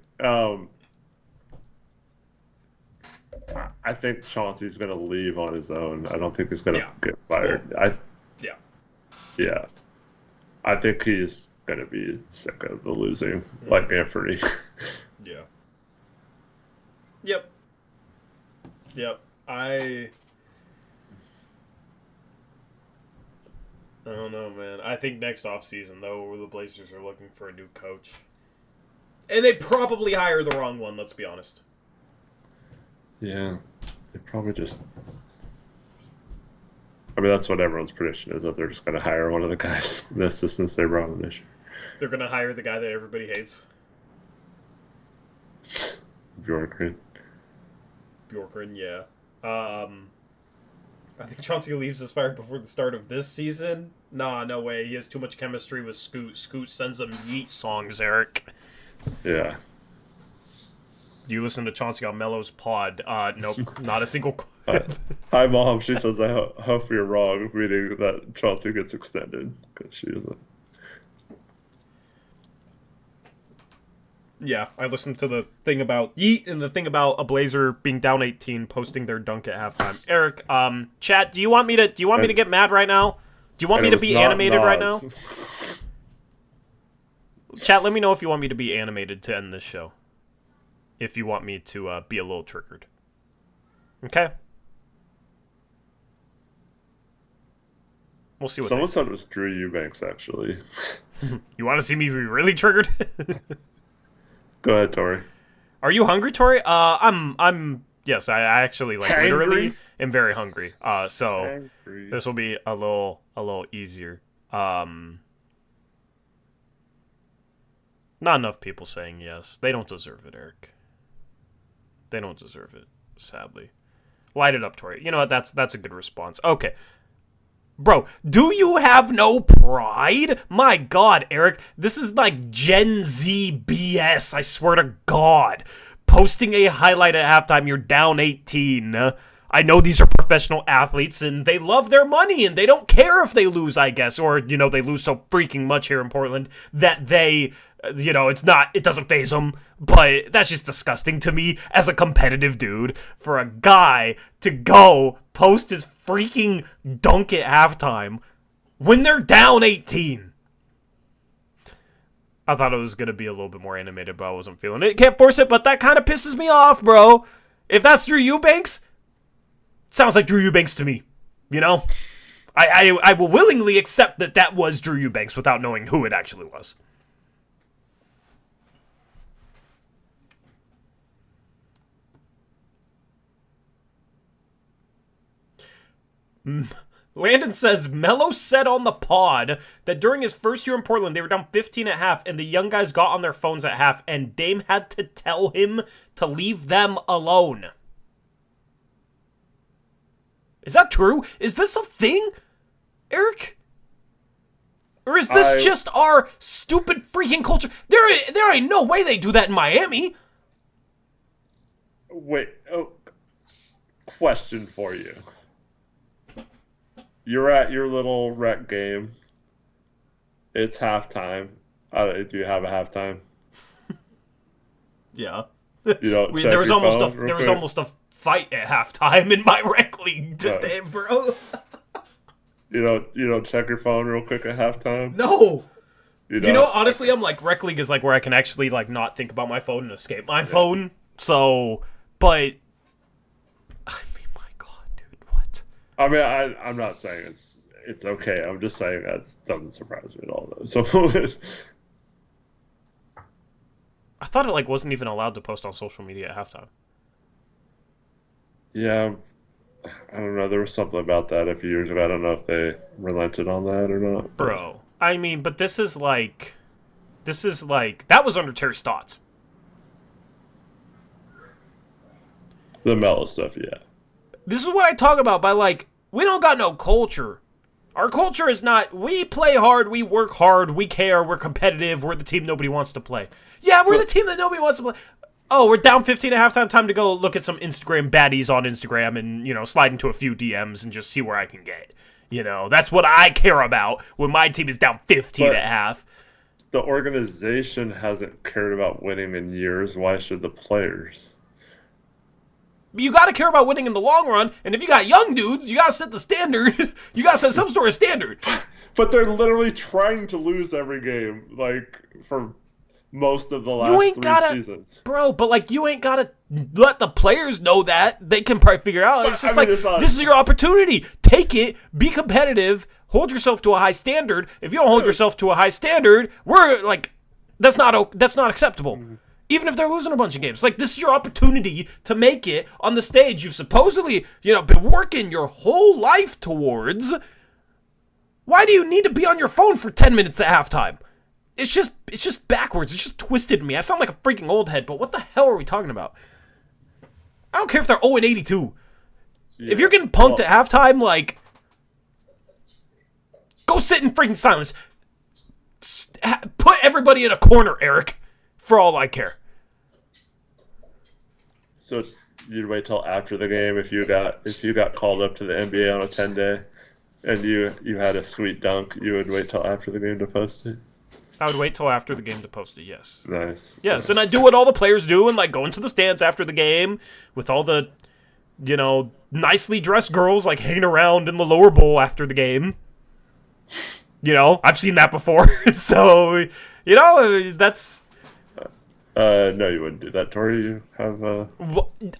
Speaker 2: Chauncey's going to leave on his own. I don't think he's going to get fired. Yeah. I think he's going to be sick of the losing, like Anthony.
Speaker 1: Yeah. Yep. I don't know, man. I think next offseason, though, the Blazers are looking for a new coach. And they probably hire the wrong one, let's be honest.
Speaker 2: Yeah. They probably just... I mean, that's what everyone's prediction is, that they're just going to hire one of the guys, the assistants they brought in this year.
Speaker 1: They're going to hire the guy that everybody hates.
Speaker 2: Bjorkgren,
Speaker 1: yeah. I think Chauncey leaves is fired before the start of this season. Nah, no way. He has too much chemistry with Scoot. Scoot sends him yeet songs, Eric.
Speaker 2: Yeah.
Speaker 1: You listen to Chauncey on Mello's pod. Nope, not a single clip.
Speaker 2: Hi, Mom. She says, I hope you're wrong, meaning that Chauncey gets extended. Because she is
Speaker 1: Yeah, I listened to the thing about Yeet and the thing about a Blazer being down 18, posting their dunk at halftime. Eric, chat, do you want me to get mad right now? Do you want me to be animated right now? Chat, let me know if you want me to be animated to end this show. If you want me to be a little triggered. Okay? We'll see what
Speaker 2: Someone said it was Drew Eubanks, actually.
Speaker 1: You want to see me be really triggered?
Speaker 2: Go ahead, Tori.
Speaker 1: Are you hungry, Tori? Yes, I actually literally am very hungry. So this will be a little easier. Not enough people saying yes. They don't deserve it, Eric. They don't deserve it, sadly. Light it up, Tori. You know what? That's a good response. Okay. Bro, do you have no pride? My God, Eric, this is like Gen Z BS, I swear to God. Posting a highlight at halftime, you're down 18. I know these are professional athletes, and they love their money, and they don't care if they lose, I guess. Or, they lose so freaking much here in Portland that they... it doesn't faze them, but that's just disgusting to me as a competitive dude for a guy to go post his freaking dunk at halftime when they're down 18. I thought it was going to be a little bit more animated, but I wasn't feeling it. Can't force it, but that kind of pisses me off, bro. If that's Drew Eubanks, sounds like Drew Eubanks to me, I will willingly accept that was Drew Eubanks without knowing who it actually was. Landon says, Melo said on the pod that during his first year in Portland, they were down 15 at half, and the young guys got on their phones at half, and Dame had to tell him to leave them alone. Is that true? Is this a thing, Eric? Or is this just our stupid freaking culture? There ain't no way they do that in Miami.
Speaker 2: Wait, question for you. You're at your little rec game. It's halftime. Do you have a halftime?
Speaker 1: Yeah.
Speaker 2: You don't.
Speaker 1: There was almost a fight at halftime in my rec league today, bro.
Speaker 2: You don't check your phone real quick at halftime?
Speaker 1: No. Honestly, I'm like, rec league is like where I can actually like not think about my phone and escape my phone. So, but.
Speaker 2: I mean, I'm not saying it's okay. I'm just saying that doesn't surprise me at all, though. So,
Speaker 1: I thought it wasn't even allowed to post on social media at halftime.
Speaker 2: Yeah, I don't know. There was something about that a few years ago. I don't know if they relented on that or not.
Speaker 1: Bro, I mean, but this is like that was under Terry Stotts.
Speaker 2: The Melo stuff, yeah.
Speaker 1: This is what I talk about by we don't got no culture. Our culture is not, we play hard, we work hard, we care, we're competitive, we're the team nobody wants to play. Yeah, we're the team that nobody wants to play. oh, we're down 15 at halftime, time to go look at some Instagram baddies on Instagram and, slide into a few DMs and just see where I can get. That's what I care about when my team is down 15 at half.
Speaker 2: The organization hasn't cared about winning in years. Why should the players?
Speaker 1: You got to care about winning in the long run, and if you got young dudes, you got to set the standard. You got to set some sort of standard.
Speaker 2: But they're literally trying to lose every game, for most of the last 3 seasons.
Speaker 1: Bro, but, you ain't got to let the players know that. They can probably figure it out. It's just this is your opportunity. Take it, be competitive, hold yourself to a high standard. If you don't hold yourself to a high standard, that's not acceptable. Mm-hmm. Even if they're losing a bunch of games. This is your opportunity to make it on the stage you've supposedly, been working your whole life towards. Why do you need to be on your phone for 10 minutes at halftime? It's just backwards. It's just twisted me. I sound like a freaking old head, but what the hell are we talking about? I don't care if they're 0-82. Yeah, if you're getting punked at halftime, go sit in freaking silence. Put everybody in a corner, Eric. For all I care.
Speaker 2: So you'd wait till after the game if you got called up to the NBA on a 10-day and you had a sweet dunk, you would wait till after the game to post it?
Speaker 1: I would wait till after the game to post it, yes.
Speaker 2: Nice.
Speaker 1: Yes, nice. And I do what all the players do and go into the stands after the game with all the, nicely dressed girls hanging around in the lower bowl after the game. I've seen that before. So, that's...
Speaker 2: No, you wouldn't do that, Tori. You have,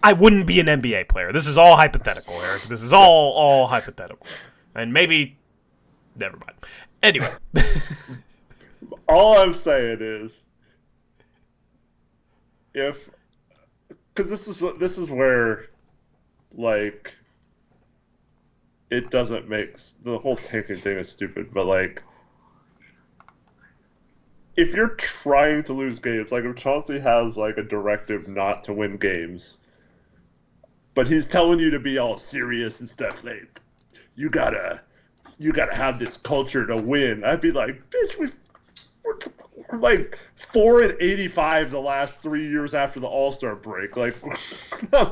Speaker 1: I wouldn't be an NBA player. This is all hypothetical, Eric. This is all hypothetical. And maybe... Never mind. Anyway.
Speaker 2: All I'm saying is... Because this is where, it doesn't make... The whole tanking thing is stupid, but, if you're trying to lose games, if Chauncey has a directive not to win games, but he's telling you to be all serious and stuff, you gotta have this culture to win. I'd be like, bitch, we're 4-85 the last 3 years after the All-Star break. I'm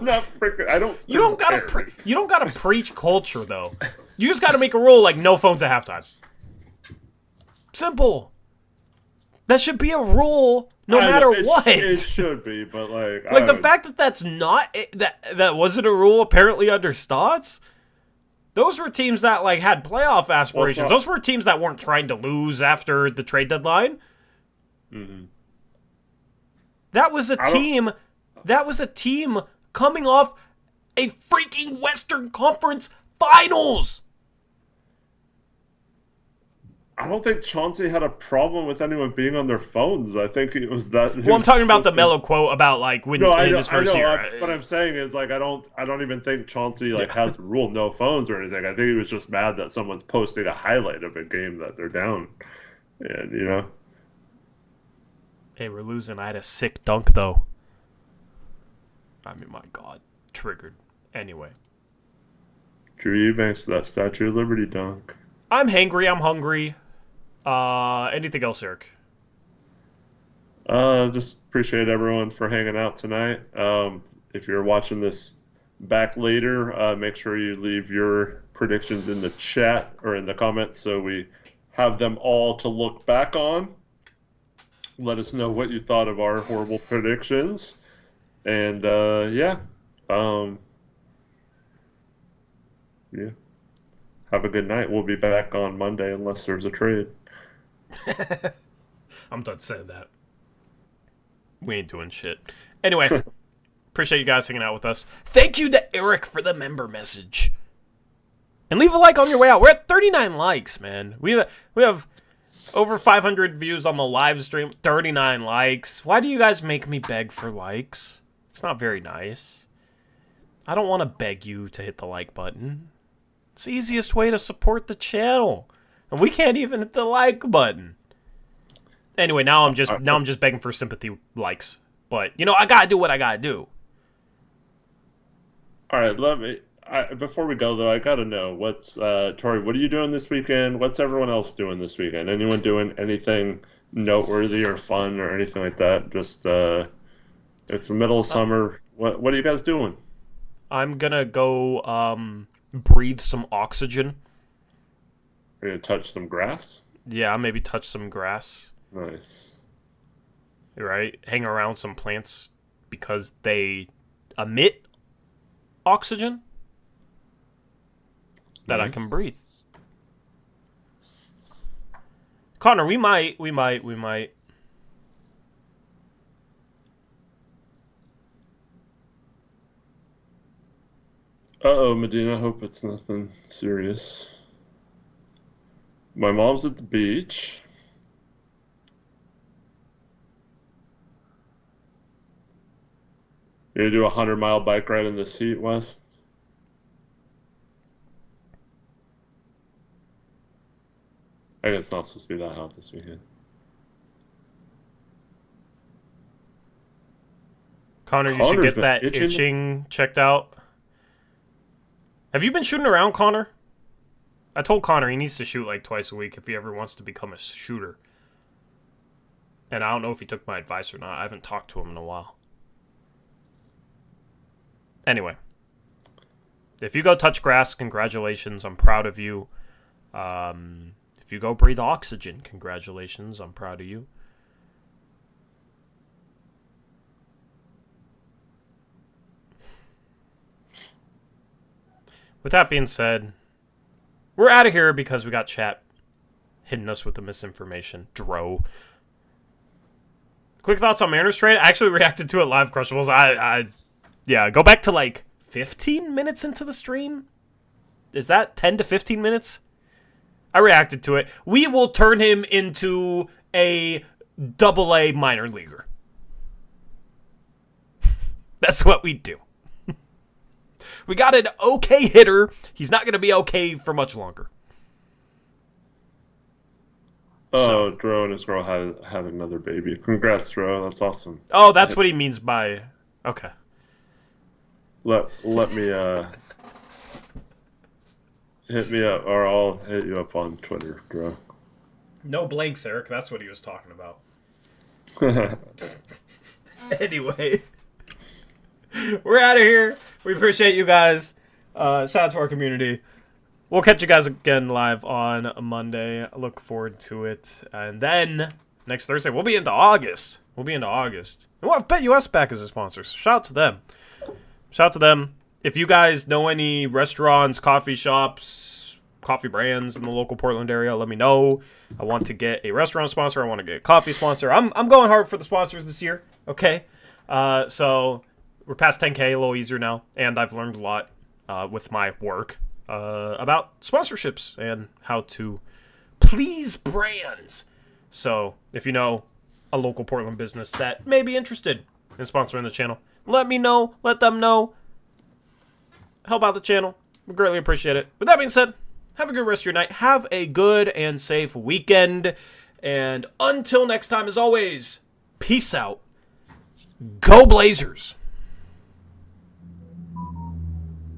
Speaker 2: not freaking. I don't.
Speaker 1: You don't gotta preach culture though. You just gotta make a rule no phones at halftime. Simple. That should be a rule, no matter what.
Speaker 2: It should be, but
Speaker 1: the fact that that's not that wasn't a rule apparently under Stotts. Those were teams that had playoff aspirations. Those were teams that weren't trying to lose after the trade deadline.
Speaker 2: Mm-hmm.
Speaker 1: That was a team. That was a team coming off a freaking Western Conference Finals.
Speaker 2: I don't think Chauncey had a problem with anyone being on their phones. I think it was that.
Speaker 1: Well, I'm talking about the Melo quote about when in his first year.
Speaker 2: What I'm saying is I don't even think Chauncey has the rule no phones or anything. I think he was just mad that someone's posting a highlight of a game that they're down, and
Speaker 1: Hey, we're losing. I had a sick dunk though. I mean, my God, triggered. Anyway.
Speaker 2: Drew Eubanks to that Statue of Liberty dunk.
Speaker 1: I'm hangry. I'm hungry. Anything else, Eric?
Speaker 2: Just appreciate everyone for hanging out tonight. If you're watching this back later, make sure you leave your predictions in the chat or in the comments so we have them all to look back on. Let us know what you thought of our horrible predictions. And, yeah. Have a good night. We'll be back on Monday unless there's a trade.
Speaker 1: I'm done saying that. We ain't doing shit. Anyway, appreciate you guys hanging out with us. Thank you to Eric for the member message. And leave a like on your way out. We're at 39 likes, man. We have over 500 views on the live stream. 39 likes. Why do you guys make me beg for likes? It's not very nice. I don't want to beg you to hit the like button. It's the easiest way to support the channel. And we can't even hit the like button. Anyway, now I'm just begging for sympathy likes. But, I gotta do what I gotta do.
Speaker 2: Alright, before we go though, I gotta know what's Tori, what are you doing this weekend? What's everyone else doing this weekend? Anyone doing anything noteworthy or fun or anything like that? Just It's the middle of summer. What are you guys doing?
Speaker 1: I'm gonna go breathe some oxygen.
Speaker 2: Are you gonna touch some grass?
Speaker 1: Yeah, maybe touch some grass.
Speaker 2: Nice.
Speaker 1: Right? Hang around some plants because they emit oxygen that I can
Speaker 2: Nice.
Speaker 1: breathe. Connor, we might.
Speaker 2: Uh-oh, Medina, hope it's nothing serious. My mom's at the beach. You gonna do a 100-mile bike ride in this heat, West? I guess it's not supposed to be that hot this weekend.
Speaker 1: Connor, you should
Speaker 2: Connor's
Speaker 1: get
Speaker 2: been
Speaker 1: that
Speaker 2: itching.
Speaker 1: itching checked out. Have you been shooting around, Connor? I told Connor he needs to shoot like twice a week if he ever wants to become a shooter. And I don't know if he took my advice or not. I haven't talked to him in a while. Anyway. If you go touch grass, congratulations. I'm proud of you. If you go breathe oxygen, congratulations. I'm proud of you. With that being said, we're out of here because we got chat hitting us with the misinformation. Dro. Quick thoughts on Mariners trade? I actually reacted to it live, Crushables. Yeah, go back to like 15 minutes into the stream. Is that 10 to 15 minutes? I reacted to it. We will turn him into a AA minor leaguer. That's what we do. We got an okay hitter. He's not going to be okay for much longer.
Speaker 2: Oh, Dro and his girl had another baby. Congrats, Dro. That's awesome.
Speaker 1: Oh, that's what he means by... Okay.
Speaker 2: Let me hit me up, or I'll hit you up on Twitter, Dro.
Speaker 1: No blanks, Eric. That's what he was talking about. Anyway. We're out of here. We appreciate you guys. Shout out to our community. We'll catch you guys again live on Monday. I look forward to it. And then next Thursday, we'll be into August. And we'll have BetUS back as a sponsor. So shout out to them. If you guys know any restaurants, coffee shops, coffee brands in the local Portland area, let me know. I want to get a restaurant sponsor. I want to get a coffee sponsor. I'm going hard for the sponsors this year. Okay. So we're past 10K, a little easier now. And I've learned a lot with my work about sponsorships and how to please brands. So if you know a local Portland business that may be interested in sponsoring the channel, let me know. Let them know. Help out the channel. We greatly appreciate it. With that being said, have a good rest of your night. Have a good and safe weekend. And until next time, as always, peace out. Go Blazers.